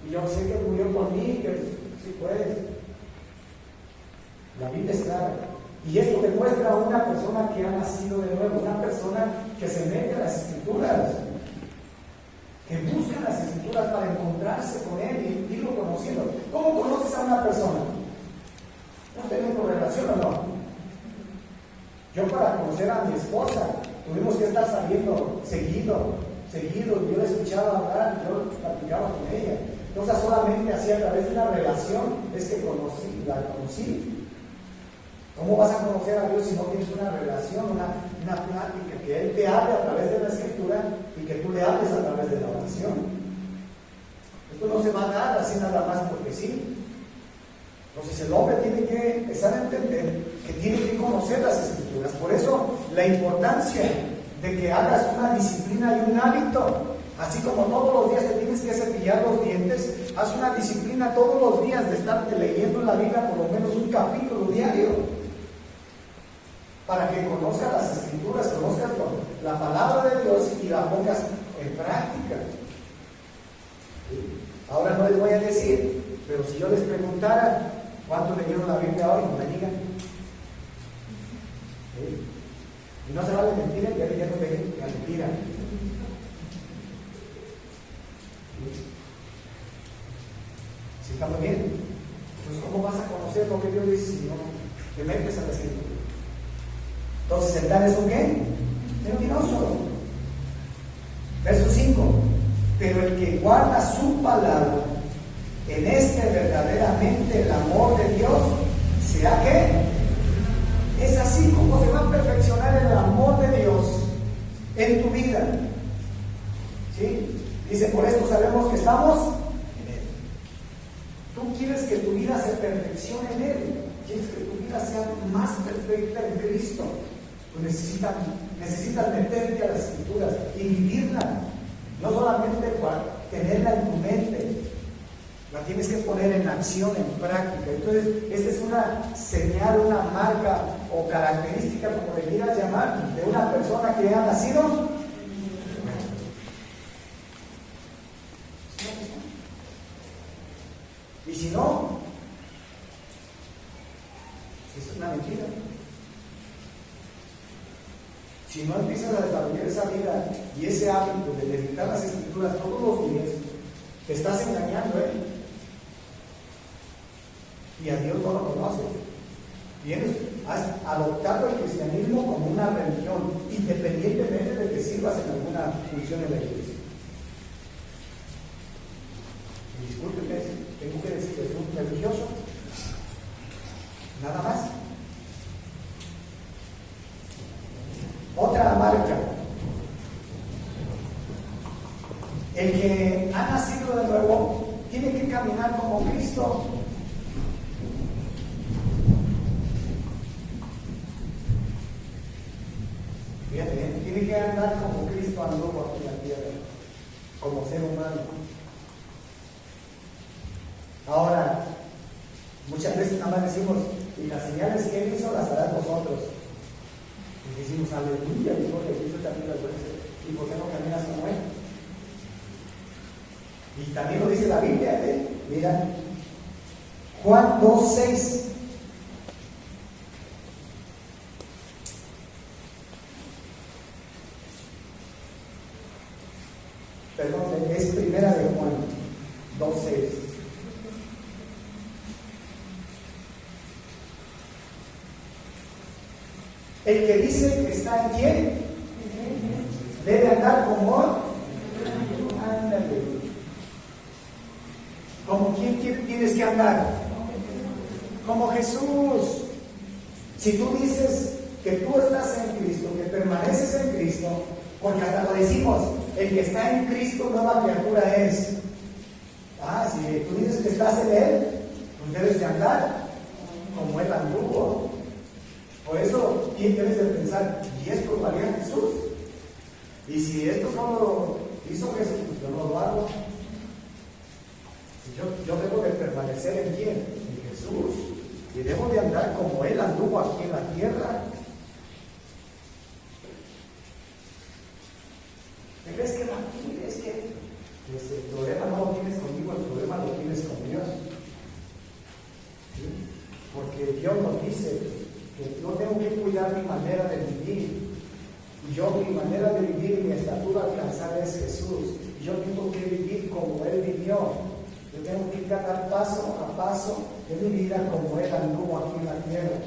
Speaker 1: y yo sé que murió por mí, que sí puedes. La Biblia es clara. Y esto demuestra a una persona que ha nacido de nuevo, una persona que se mete a las Escrituras, que busca las Escrituras para encontrarse con Él y irlo conociendo. ¿Cómo conoces a una persona? ¿No tenemos relación o no? Yo para conocer a mi esposa tuvimos que estar saliendo seguido, y yo la escuchaba hablar, yo platicaba con ella. Entonces solamente así a través de una relación es que la conocí. ¿Cómo vas a conocer a Dios si no tienes una relación, una plática, que Él te hable a través de la Escritura y que tú le hables a través de la oración? Esto no se va a dar así nada más porque sí. Entonces el hombre tiene que empezar a entender que tiene que conocer las Escrituras. Por eso la importancia de que hagas una disciplina y un hábito. Así como todos los días te tienes que cepillar los dientes, haz una disciplina todos los días de estarte leyendo en la Biblia por lo menos un capítulo diario. Para que conozcas las Escrituras, conozcas la palabra de Dios y la pongas en práctica. Ahora no les voy a decir, pero si yo les preguntara cuánto leyeron la Biblia hoy, no me digan. Y no se vale mentir, que ya no dejen la mentira. ¿Sí está muy bien? Entonces, ¿cómo vas a conocer lo que Dios dice si no te metes a la Escritura? Entonces, ¿el tal es un qué? Mentiroso. Verso 5. Pero el que guarda su palabra, en este verdaderamente el amor de Dios, ¿será qué? Es así como se va a perfeccionar el amor de Dios en tu vida. ¿Sí? Dice, por esto sabemos que estamos en Él. Tú quieres que tu vida se perfeccione en Él. Quieres que tu vida sea más perfecta en Cristo. Tú necesitas meterte a las Escrituras y vivirla. No solamente para tenerla en tu mente, la tienes que poner en acción, en práctica. Entonces, esta es una señal, una marca o característica, como le quieras llamar, de una persona que ha nacido. Y si no, es una mentira. Si no empiezas a desarrollar esa vida y ese hábito de meditar las Escrituras todos los días, te estás engañando, y a Dios no lo conoces. Has adoptado el cristianismo como una religión, independientemente de que sirvas en alguna función en la iglesia. Y discúlpeme, tengo que decir que es un religioso, nada más. Otra marca. El que ha nacido de nuevo tiene que caminar como Cristo. nada más decimos, y las señales que Él hizo las harán vosotros. Y decimos, aleluya, dijo que Cristo también las hace. ¿Y por qué no caminas como Él? Y también lo dice la Biblia, mira, Juan 2:6. Perdón, es primera de Juan 2:6. El que dice que está en quién, debe andar como ándale. ¿Como quién tienes que andar? Como Jesús. Si tú dices que tú estás en Cristo, que permaneces en Cristo, porque hasta lo decimos, el que está en Cristo nueva criatura es. Si tú dices que estás en Él, pues debes de andar como Él anduvo. Por eso debes de pensar, ¿y esto lo haría Jesús? Y si esto no lo hizo Jesús, pues yo no lo hago. Yo debo de permanecer en quién, en Jesús, y debo de andar como Él anduvo aquí en la tierra. Pero es que Martín, pues el problema no lo tienes conmigo, el problema lo tienes con Dios. ¿Sí? Porque Dios nos dice que yo tengo que cuidar mi manera de vivir. Y mi manera de vivir y mi estatura alcanzar es Jesús. Y yo tengo que vivir como Él vivió. Yo tengo que dar paso a paso de mi vida como Él anduvo aquí en la tierra.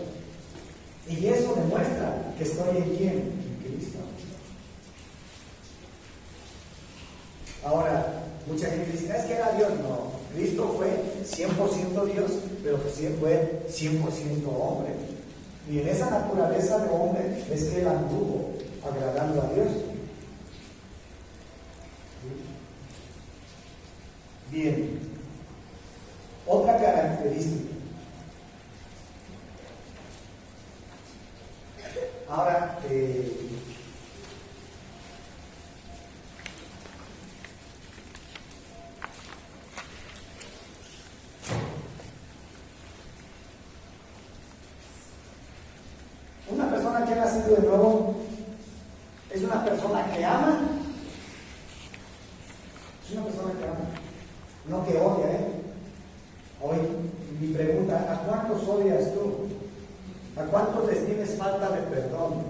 Speaker 1: Y eso demuestra que estoy en quién, en Cristo. Ahora, mucha gente dice, es que era Dios. No, Cristo fue 100% Dios, pero fue 100% hombre. Y en esa naturaleza de hombre es que Él anduvo agradando a Dios. Bien, otra característica. Ahora, una persona que ha nacido de nuevo es una persona que ama. Es una persona que ama, no que odia. Hoy mi pregunta, ¿a cuántos odias tú? ¿A cuántos les tienes falta de perdón?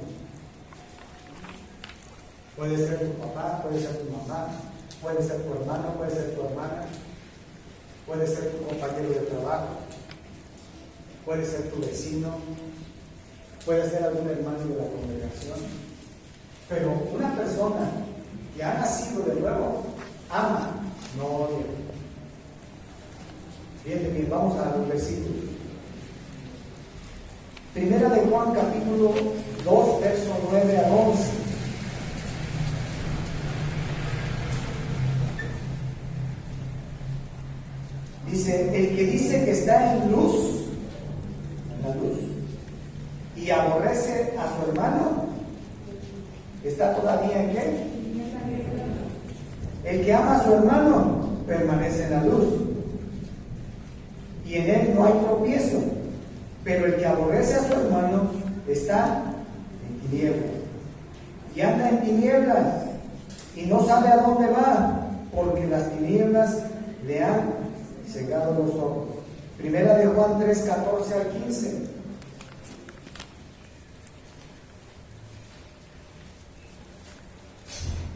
Speaker 1: Puede ser tu papá, puede ser tu mamá, puede ser tu hermano, puede ser tu hermana, puede ser tu compañero de trabajo, puede ser tu vecino, puede ser algún hermano de la congregación. Pero una persona que ha nacido de nuevo ama, no odia. Bien, vamos al versículo. Primera de Juan, capítulo 2, verso 9 a 11. Dice, el que dice que está en luz, en la luz, y aborrece a su hermano, ¿está todavía en qué? El que ama a su hermano permanece en la luz, y en él no hay tropiezo. Pero el que aborrece a su hermano está en tinieblas, y anda en tinieblas, y no sabe a dónde va, porque las tinieblas le han cegado los ojos. Primera de Juan 3, 14 al 15.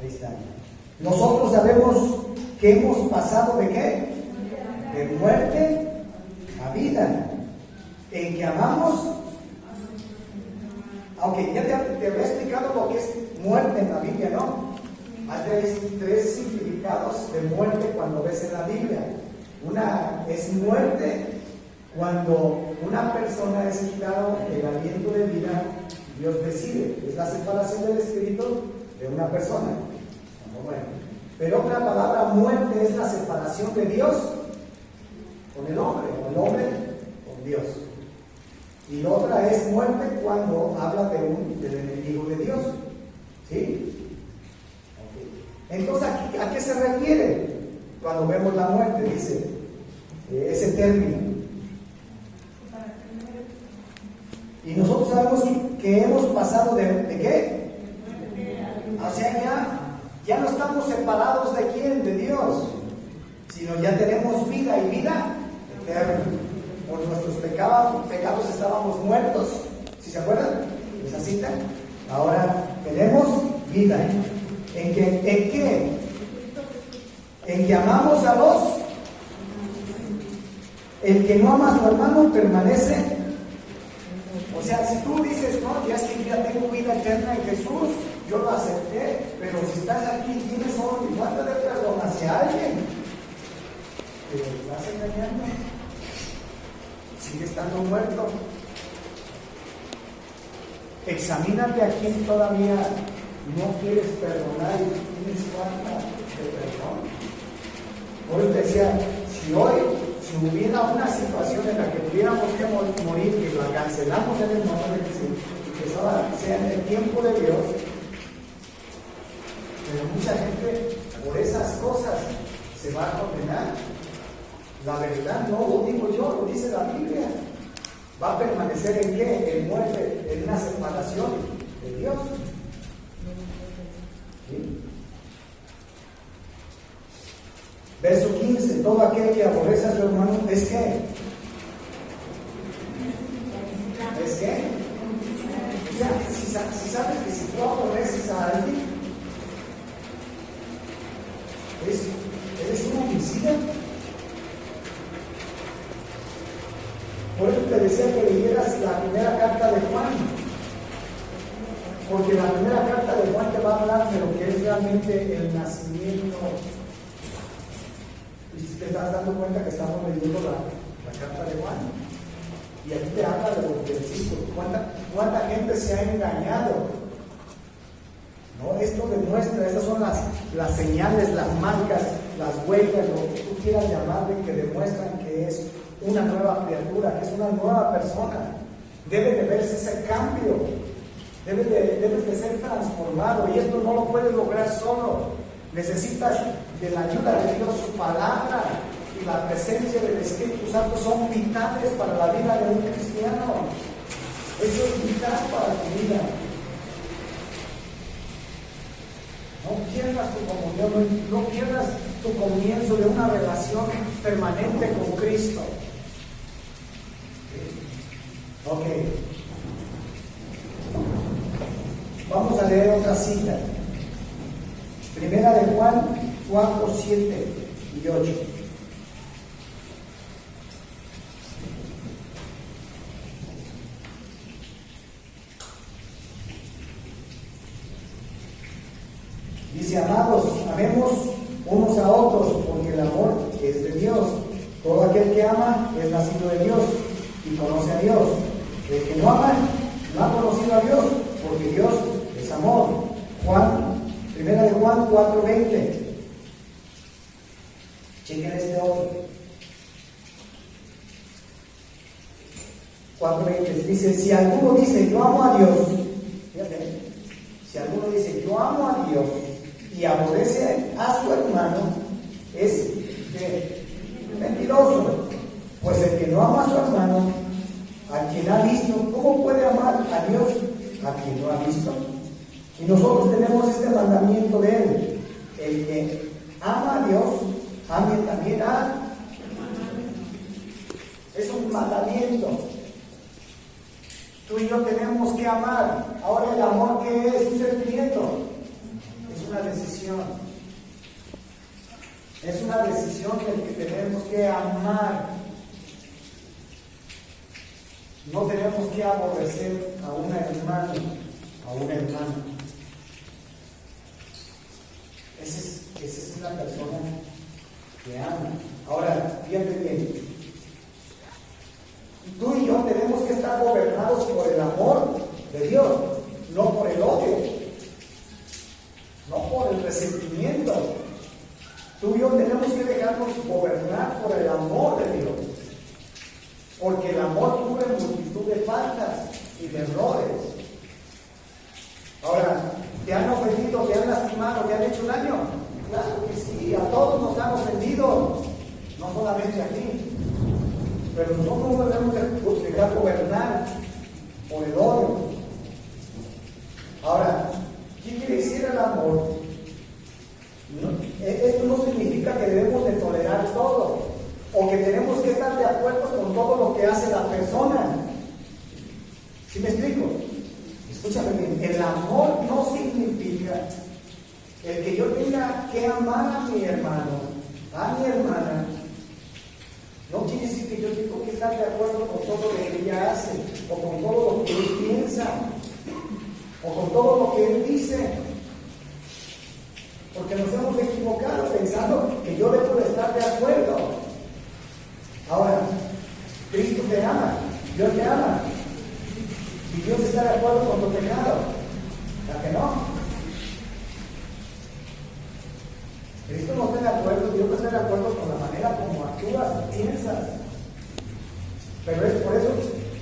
Speaker 1: Ahí está. Nosotros sabemos que hemos pasado ¿de qué? De muerte a vida, en que amamos. Aunque ya te había explicado lo que es muerte en la Biblia, ¿no? Hay tres significados de muerte cuando ves en la Biblia. Una es muerte cuando una persona es quitado el aliento de vida, Dios decide. Es la separación del espíritu de una persona. Bueno, pero otra palabra, muerte, es la separación de Dios con el hombre, o el hombre con Dios. Y la otra es muerte cuando habla del enemigo de Dios. ¿Sí? Okay. Entonces, ¿a qué se refiere cuando vemos la muerte? Dice ese término. que hemos pasado ¿de qué? O sea, ya no estamos separados de quién, de Dios, sino ya tenemos vida y vida eterna. Por nuestros pecados estábamos muertos. ¿Sí se acuerdan? Esa cita. Ahora tenemos vida. ¿En qué? En que amamos a los. El que no ama a su hermano permanece. O sea, si tú dices, no, ya es que ya tengo vida eterna en Jesús, yo lo acepté, pero si estás aquí y tienes solo mi falta de perdón hacia alguien, te estás engañando. Sigue estando muerto. Si a quien todavía no quieres perdonar y tienes falta de perdón. Por eso decía, si hubiera una situación en la que tuviéramos que morir, que la cancelamos en el nombre de Jesús, que sea en el tiempo de Dios, pero mucha gente por esas cosas se va a condenar. La verdad no lo digo yo, lo dice la Biblia. ¿Va a permanecer en qué? En muerte, en una separación de Dios. ¿Sí? Verso 15, todo aquel que aborrece a su hermano, ¿es qué? ¿Es qué? O sea, si sabes que si tú aborreces a alguien, eres un homicida. Por eso te decía que leyeras la primera carta de Juan, porque la primera carta de Juan te va a hablar de lo que es realmente el nacimiento. Y si te estás dando cuenta que estamos leyendo la carta de Juan, y aquí te habla de los versículos. ¿Cuánta gente se ha engañado? ¿No? Esto demuestra, estas son las señales, las marcas, las huellas, lo que tú quieras llamarle, que demuestran que es una nueva criatura, que es una nueva persona. Debe de verse ese cambio, debes de ser transformado, y esto no lo puedes lograr solo. Necesitas de la ayuda de Dios. Su palabra y la presencia del Espíritu Santo son vitales para la vida de un cristiano. Eso es vital para tu vida. No pierdas tu comunión, no pierdas tu comienzo de una relación permanente con Cristo. Ok. Vamos a leer otra cita. Primera de Juan 4, 7 y 8. Dice: amados, amemos unos a otros, porque el amor es de Dios. Todo aquel que ama es nacido de Dios y conoce a Dios. El que no ama no ha conocido a Dios, porque Dios es amor. Primera de Juan 4:20. Chequen este otro. 4:20 dice: si alguno dice yo amo a Dios, fíjate, si alguno dice yo amo a Dios y aborrece a su hermano, es mentiroso. Pues el que no ama a su hermano, a quien ha visto, ¿cómo puede amar a Dios a quien no ha visto? Y nosotros tenemos este mandamiento de Él: el que ama a Dios, ame también a. Es un mandamiento. Tú y yo tenemos que amar. Ahora, el amor, ¿qué es? Un sentimiento. Es una decisión. Es una decisión en la que tenemos que amar. No tenemos que aborrecer a un hermano, a un hermano. Esa es una persona que ama. Ahora, fíjate bien. Tú y yo tenemos que estar gobernados por el amor de Dios, no por el odio, no por el resentimiento. Tú y yo tenemos que dejarnos gobernar por el amor de Dios, porque el amor cubre multitud de faltas y de errores. Ahora, ¿te han ofendido, te han lastimado, te han hecho daño? Claro que sí, a todos nos han ofendido, no solamente a ti. Pero nosotros no debemos dejar gobernar por el odio, Ahora, ¿qué quiere decir el amor? Esto no significa que debemos de tolerar todo o que tenemos que estar de acuerdo con todo lo que hace la persona. ¿Sí me explico? Escúchame bien, el amor no significa el que yo tenga que amar a mi hermano, a mi hermana. No quiere decir que yo tengo que estar de acuerdo con todo lo que ella hace, o con todo lo que él piensa, o con todo lo que él dice. Porque nos hemos equivocado pensando que yo debo de estar de acuerdo. Ahora, Cristo te ama, Dios te ama. Y Dios está de acuerdo con tu pecado. ¿La que no? Cristo no está de acuerdo, Dios no está de acuerdo con la manera como actúas, piensas. Pero es por eso,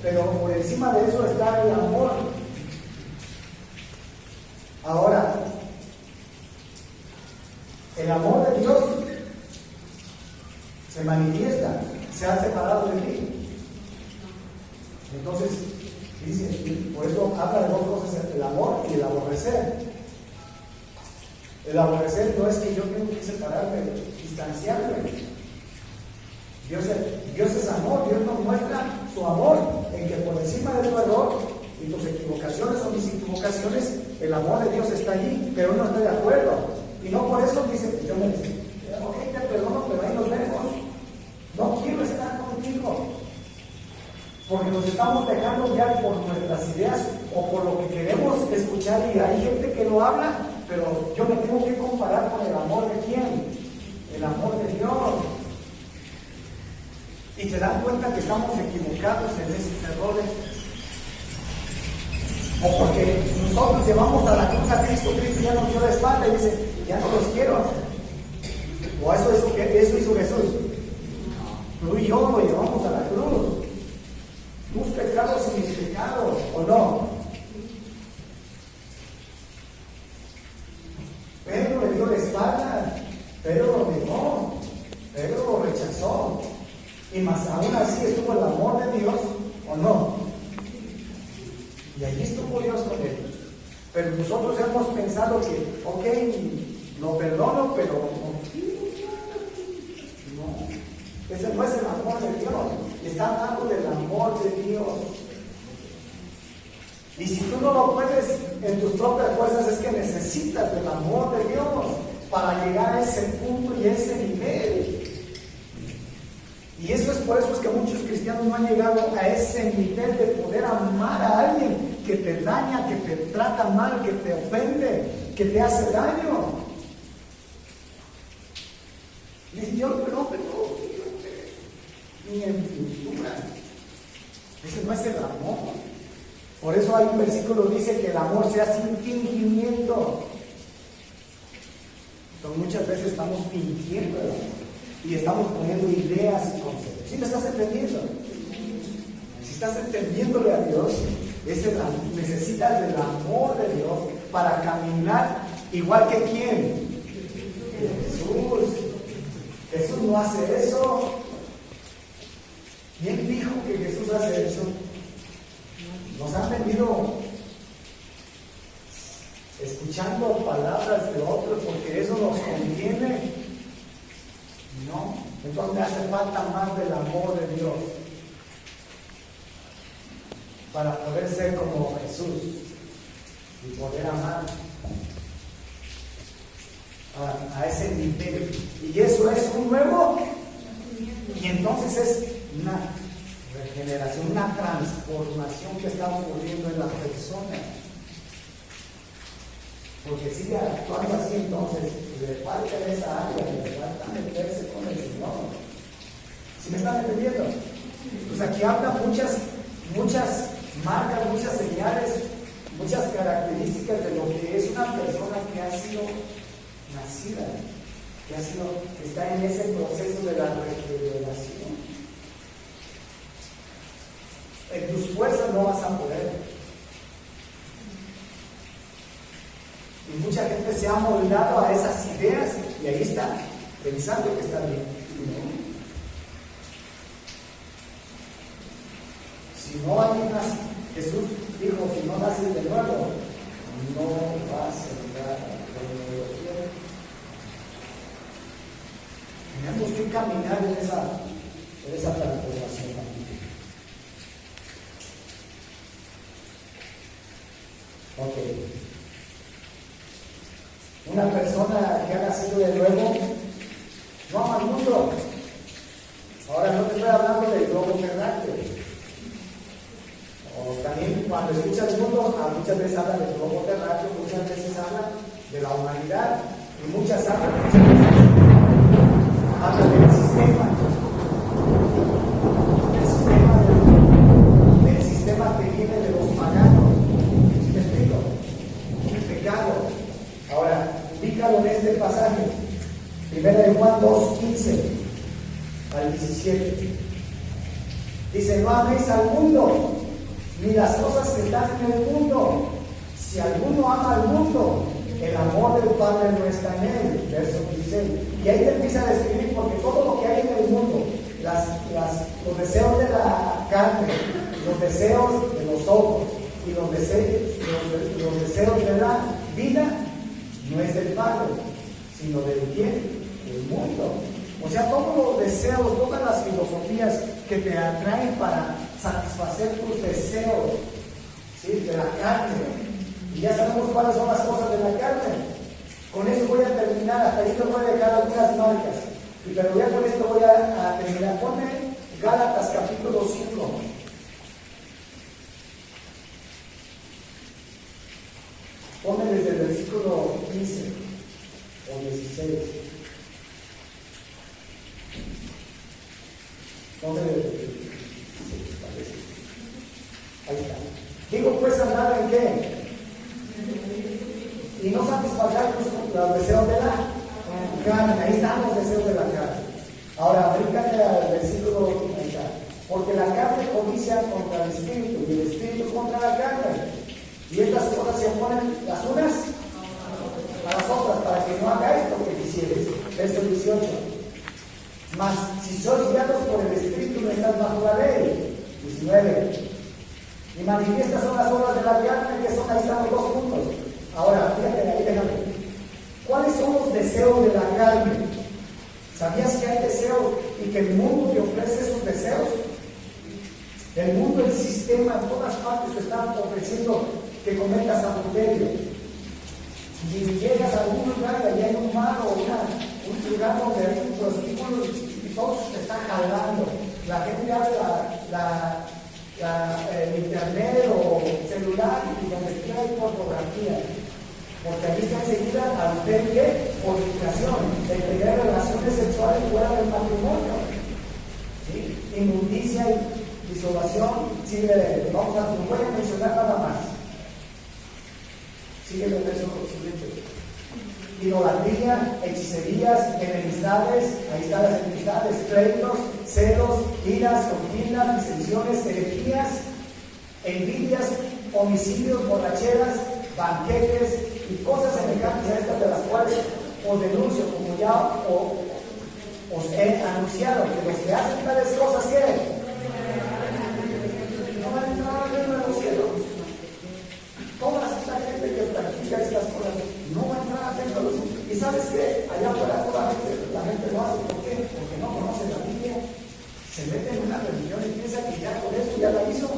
Speaker 1: pero por encima de eso está el amor. Ahora, el amor de Dios se manifiesta, se ha separado de ti. Entonces, dice, por eso habla de dos cosas, el amor y el aborrecer. El aborrecer no es que yo tengo que separarme, distanciarme. Dios es amor, Dios nos muestra su amor en que por encima de tu error y tus equivocaciones o mis equivocaciones, el amor de Dios está allí, pero uno está de acuerdo. Y no por eso dice, yo me dice, ok, te perdono, pero ahí nos vemos. No quiero estar contigo. Porque nos estamos dejando guiar por nuestras ideas o por lo que queremos escuchar, y hay gente que lo habla, pero yo me tengo que comparar con el amor de quién, el amor de Dios. Y se dan cuenta que estamos equivocados en esos errores. O porque nosotros llevamos a la cruz a Cristo, Cristo ya nos dio la espalda y dice, ya no los quiero. O eso hizo Jesús. Tú y yo lo llevamos a la cruz. Tus pecados y mis pecados, ¿o no? Pedro le dio la espalda, Pedro lo negó, Pedro lo rechazó. Y más aún así estuvo el amor de Dios, ¿o no? Y allí estuvo Dios con él. Pero nosotros hemos pensado que, ok, lo perdono, pero no. Ese no es el amor de Dios. Está hablando del amor de Dios. Y si tú no lo puedes en tus propias fuerzas, es que necesitas del amor de Dios para llegar a ese punto y a ese nivel. Y eso es por eso es que muchos cristianos no han llegado a ese nivel de poder amar a alguien que te daña, que te trata mal, que te ofende, que te hace daño. Dice, yo no, ni en pintura. Ese no es el amor. Por eso hay un versículo que dice que el amor sea sin fingimiento. Entonces muchas veces estamos fingiendo el amor y estamos poniendo ideas y conceptos. ¿Sí me estás entendiendo? Si estás entendiéndole a Dios, necesitas del amor de Dios para caminar igual que ¿quién? Jesús. Jesús no hace eso. ¿Quién dijo que Jesús hace eso? Nos han venido escuchando palabras de otros porque eso nos conviene. No, entonces me hace falta más del amor de Dios para poder ser como Jesús y poder amar a ese nivel. Y eso es un nuevo, y entonces es una regeneración, una transformación que está ocurriendo en la persona. Porque sigue actuando así, entonces le falta esa área, le falta meterse con el Señor. ¿Sí me están entendiendo? Pues aquí habla muchas marcas, muchas señales, muchas características de lo que es una persona que ha sido nacida, que está en ese proceso de la regeneración. En tus fuerzas no vas a poder. Y mucha gente se ha moldado a esas ideas y ahí está, pensando que está bien. Si no hay unas, Jesús dijo, si no naces de nuevo, no vas a entrar al reino de los cielos. Tenemos que caminar en esa transformación. Ok. Una persona que ha nacido de nuevo no ama al mundo. Ahora no te estoy hablando del globo terráqueo. O también cuando escuchas el mundo, muchas veces habla del globo terráqueo, muchas veces habla de la humanidad y muchas veces habla del sistema. Del sistema que viene de los paganos. ¿Sí me explico? El pecado. Ahora, ubícalo en este pasaje. Primera de Juan 2:15 al 17. Dice: no améis al mundo, ni las cosas que están en el mundo. Si alguno ama al mundo, el amor del Padre no está en él. Verso 16. Y ahí te empieza a describir, porque todo lo que hay en el mundo, los deseos de la carne, los deseos de los ojos y los deseos de la vida, no es del Padre, sino del bien, del mundo. O sea, todos los deseos, todas las filosofías que te atraen para satisfacer tus deseos, ¿sí?, de la carne. Y ya sabemos cuáles son las cosas de la carne. Con eso voy a terminar. Hasta ahí te voy a dejar algunas marcas. Pero ya con esto voy a terminar. Ponme Gálatas capítulo 5. Ponme desde el versículo 15 o 16. Ponme desde el 16, parece. Ahí está. Digo pues, andar en qué? Y no satisfacer los deseos de la carne. Ahí están los deseos de la carne. Ahora, aplícate al versículo 30. Porque la carne codicia contra el espíritu y el espíritu contra la carne. Y estas cosas se oponen las unas a las otras para que no hagáis lo que quisieres. Verso 18. Mas si sois guiados por el espíritu, no estás bajo la ley. 19. Y manifiestas son las obras de la carne, que son, ahí están los dos puntos. Ahora, fíjate, ahí déjame. ¿Cuáles son los deseos de la carne? ¿Sabías que hay deseos y que el mundo te ofrece esos deseos? El mundo, el sistema, en todas partes te están ofreciendo que cometas adulterio. Y llegas a algún lugar y allá hay un mar o un lugar donde hay un prostíbulo y todo te está jalando. La gente abre el internet o celular y donde quiera hay pornografía. Porque ahí está enseguida adulterio, fornicación, de tener relaciones sexuales fuera del matrimonio. ¿Sí? Inmundicia y disolución. Sí, no voy a mencionar nada más. Sigue el verso siguiente. Idolatría, hechicerías, enemistades, ahí están las enemistades, pleitos, celos, iras, contiendas, disensiones, herejías, envidias, homicidios, borracheras, banquetes y cosas semejantes a estas, de las cuales os denuncio, como ya os he anunciado, que los que hacen tales cosas, ¿qué? No van a entrar al reino de los cielos. Toda esta gente que practica estas cosas no va a entrar al reino de los cielos. ¿Y sabes qué? Allá afuera toda la gente lo hace. ¿Por qué? Porque no conoce la Biblia. Se mete en una religión y piensa que ya con esto ya la hizo.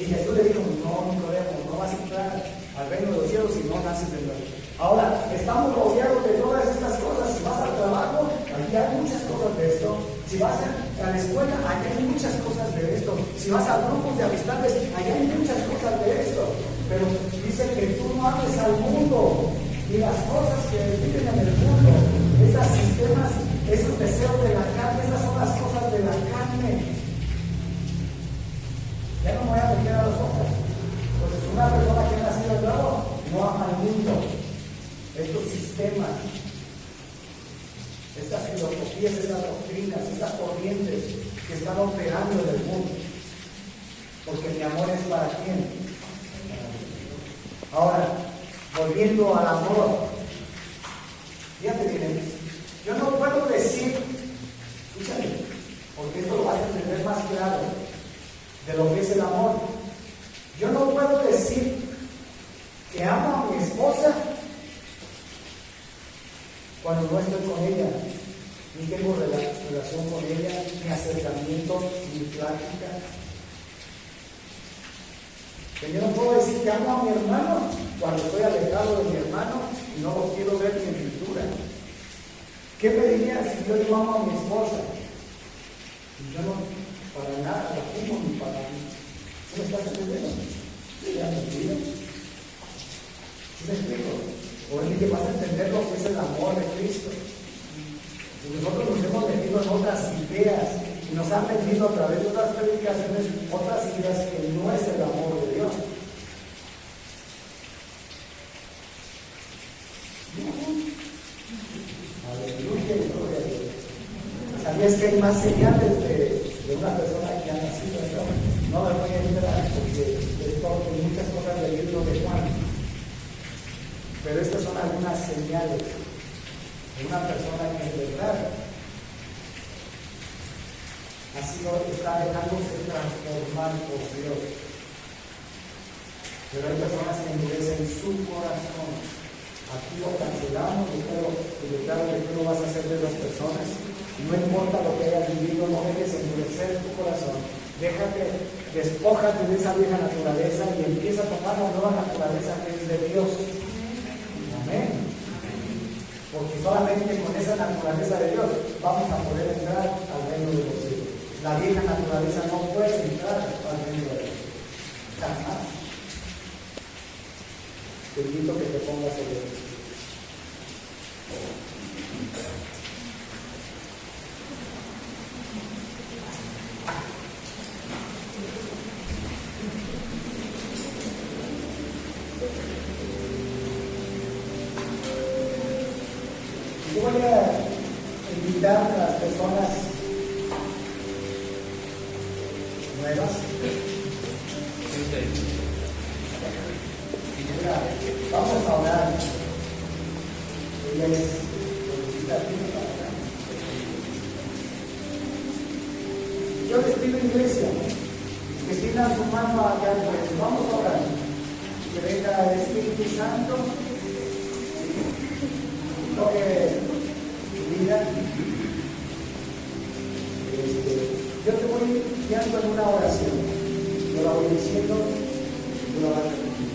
Speaker 1: Y Jesús le dijo: no, Nicodemo, no vas a entrar al reino de los cielos si no naces de nuevo. Ahora, estamos rodeados de todas estas cosas. Si vas al trabajo, aquí hay muchas cosas de esto. Si vas a la escuela, aquí hay muchas cosas de esto. Si vas a grupos de amistades, aquí hay muchas cosas de esto. Pero dice que tú no hables al mundo y las cosas que viven en el mundo, esos sistemas, esos deseos de la carne, esas son las cosas de la carne. Ya no me voy a meter a los otros. Entonces, una persona que ha nacido de nuevo no ama el mundo. Estos sistemas, estas filosofías, estas doctrinas, estas corrientes que están operando en el mundo. Porque mi amor es para quién. Ahora, volviendo al amor, fíjate bien, yo no puedo decir, escúchame, porque esto lo vas a entender más claro de lo que es el amor. Yo no puedo decir que amo a mi esposa cuando no estoy con ella, ni tengo relación con ella, ni acercamiento, ni plática. Que yo no puedo decir que amo a mi hermano cuando estoy alejado de mi hermano y no lo quiero ver ni en pintura. ¿Qué me diría si yo amo a mi esposa? Y yo no, para nada, la amo ni para mí. ¿Sí me estás entendiendo? Sí, ya me explico. ¿Sí me explico? O es que vas a entender lo que es el amor de Cristo. Y nosotros nos hemos metido en otras ideas y nos han metido a través de otras predicaciones otras ideas que no es el amor de Dios. Aleluya y gloria a Dios. ¿Sabías que hay más señales de una persona que ha nacido? No me voy a entrar porque hay muchas cosas del libro de Juan. Pero estas son algunas señales de una persona que en verdad está dejándose transformar por Dios. Pero hay personas que endurecen su corazón. Aquí lo cancelamos, y claro que tú no vas a hacer de las personas. No importa lo que hayas vivido, no dejes endurecer tu corazón. Despójate de esa vieja naturaleza y empieza a tomar la nueva naturaleza que es de Dios. Amén. Porque solamente con esa naturaleza de Dios vamos a poder entrar al reino de los cielos. La vieja naturaleza no puede entrar al reino de Dios. Jamás. Te invito a que te pongas sobre eso. Yo voy a invitar a las personas nuevas. Vamos a orar. Ella es yo les pido, iglesia, que extiendan su mano acá, pues vamos a orar. Que venga el Espíritu Santo, toque tu vida. Yo te voy guiando en una oración. Yo la voy diciendo, tú la vas a repetir.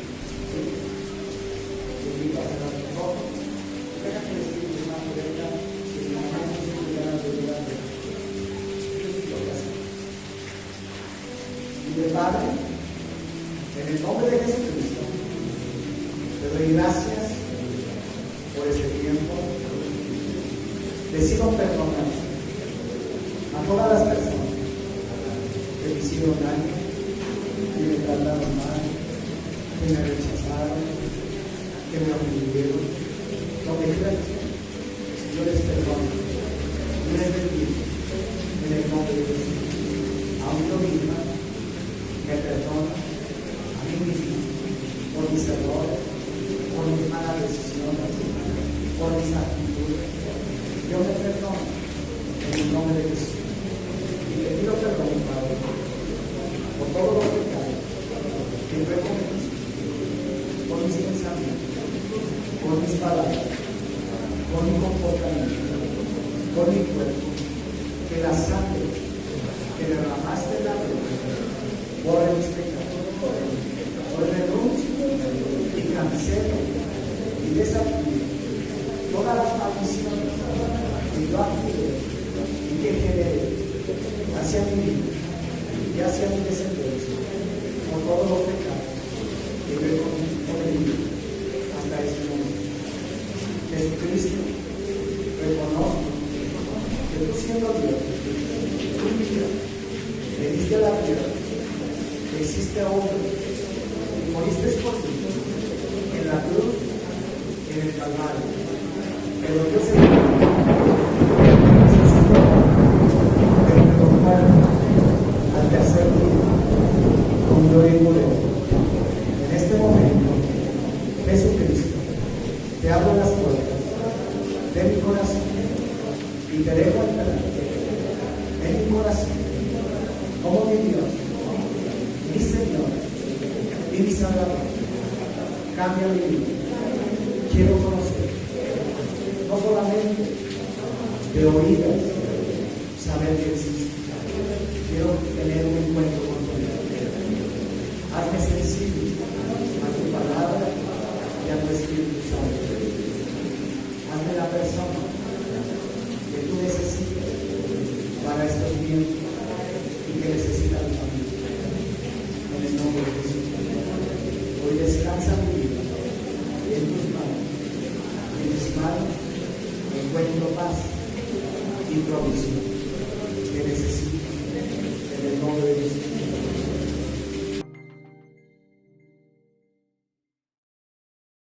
Speaker 1: Te invito a cerrar tus ojos. Deja que el Espíritu Santo venga y la mano se cuidará de delante. Y de Padre, en el nombre de Jesucristo, te doy gracias por este tiempo. Decido perdonar a todas las personas que me hicieron daño, que me trataron mal, que me rechazaron, que me ofendieron, lo que quieran. Yo les perdono, yo les bendigo en el nombre de Jesús. Aún yo misma me perdono a mí mismo por mis errores, por mis malas decisiones, por mis actitudes. Yo me perdono en el nombre de Jesús. Y te pido perdón, Padre, por todos los pecados que yo he cometido, por mis pensamientos, por mis palabras, por mi comportamiento, por mi cuerpo, que la sangre que derramaste en la cruz borre mis pecados. Hoy renuncio y cancelo y desafío todas las maldiciones que yo active y que genere hacia mi vida y hacia mi descendencia por todos los pecados que yo he cometido hasta este momento. Jesucristo, reconozco que tú siendo Dios, tú vida, le diste la vida, que hiciste hombre y moriste por ti en la cruz, en el Calvario. Pero Dios se al tercer día con gloria y poder. En este momento, Jesucristo, te abro las puertas de mi corazón y te dejo entrar en mi corazón como mi Dios, mi Señor y mi Salvador. Cambia mi vida. Quiero conocer, no solamente de oídas, saber que existe. Quiero tener un encuentro con tu vida. Hazme sensible a tu palabra y a tu Espíritu Santo. Hazme la persona que tú necesitas para estos tiempos y que necesita mi familia. En el nombre de Jesús. Hoy descansa mi vida en tus manos. En mis manos encuentro paz y provisión que necesito. En el nombre de Jesús.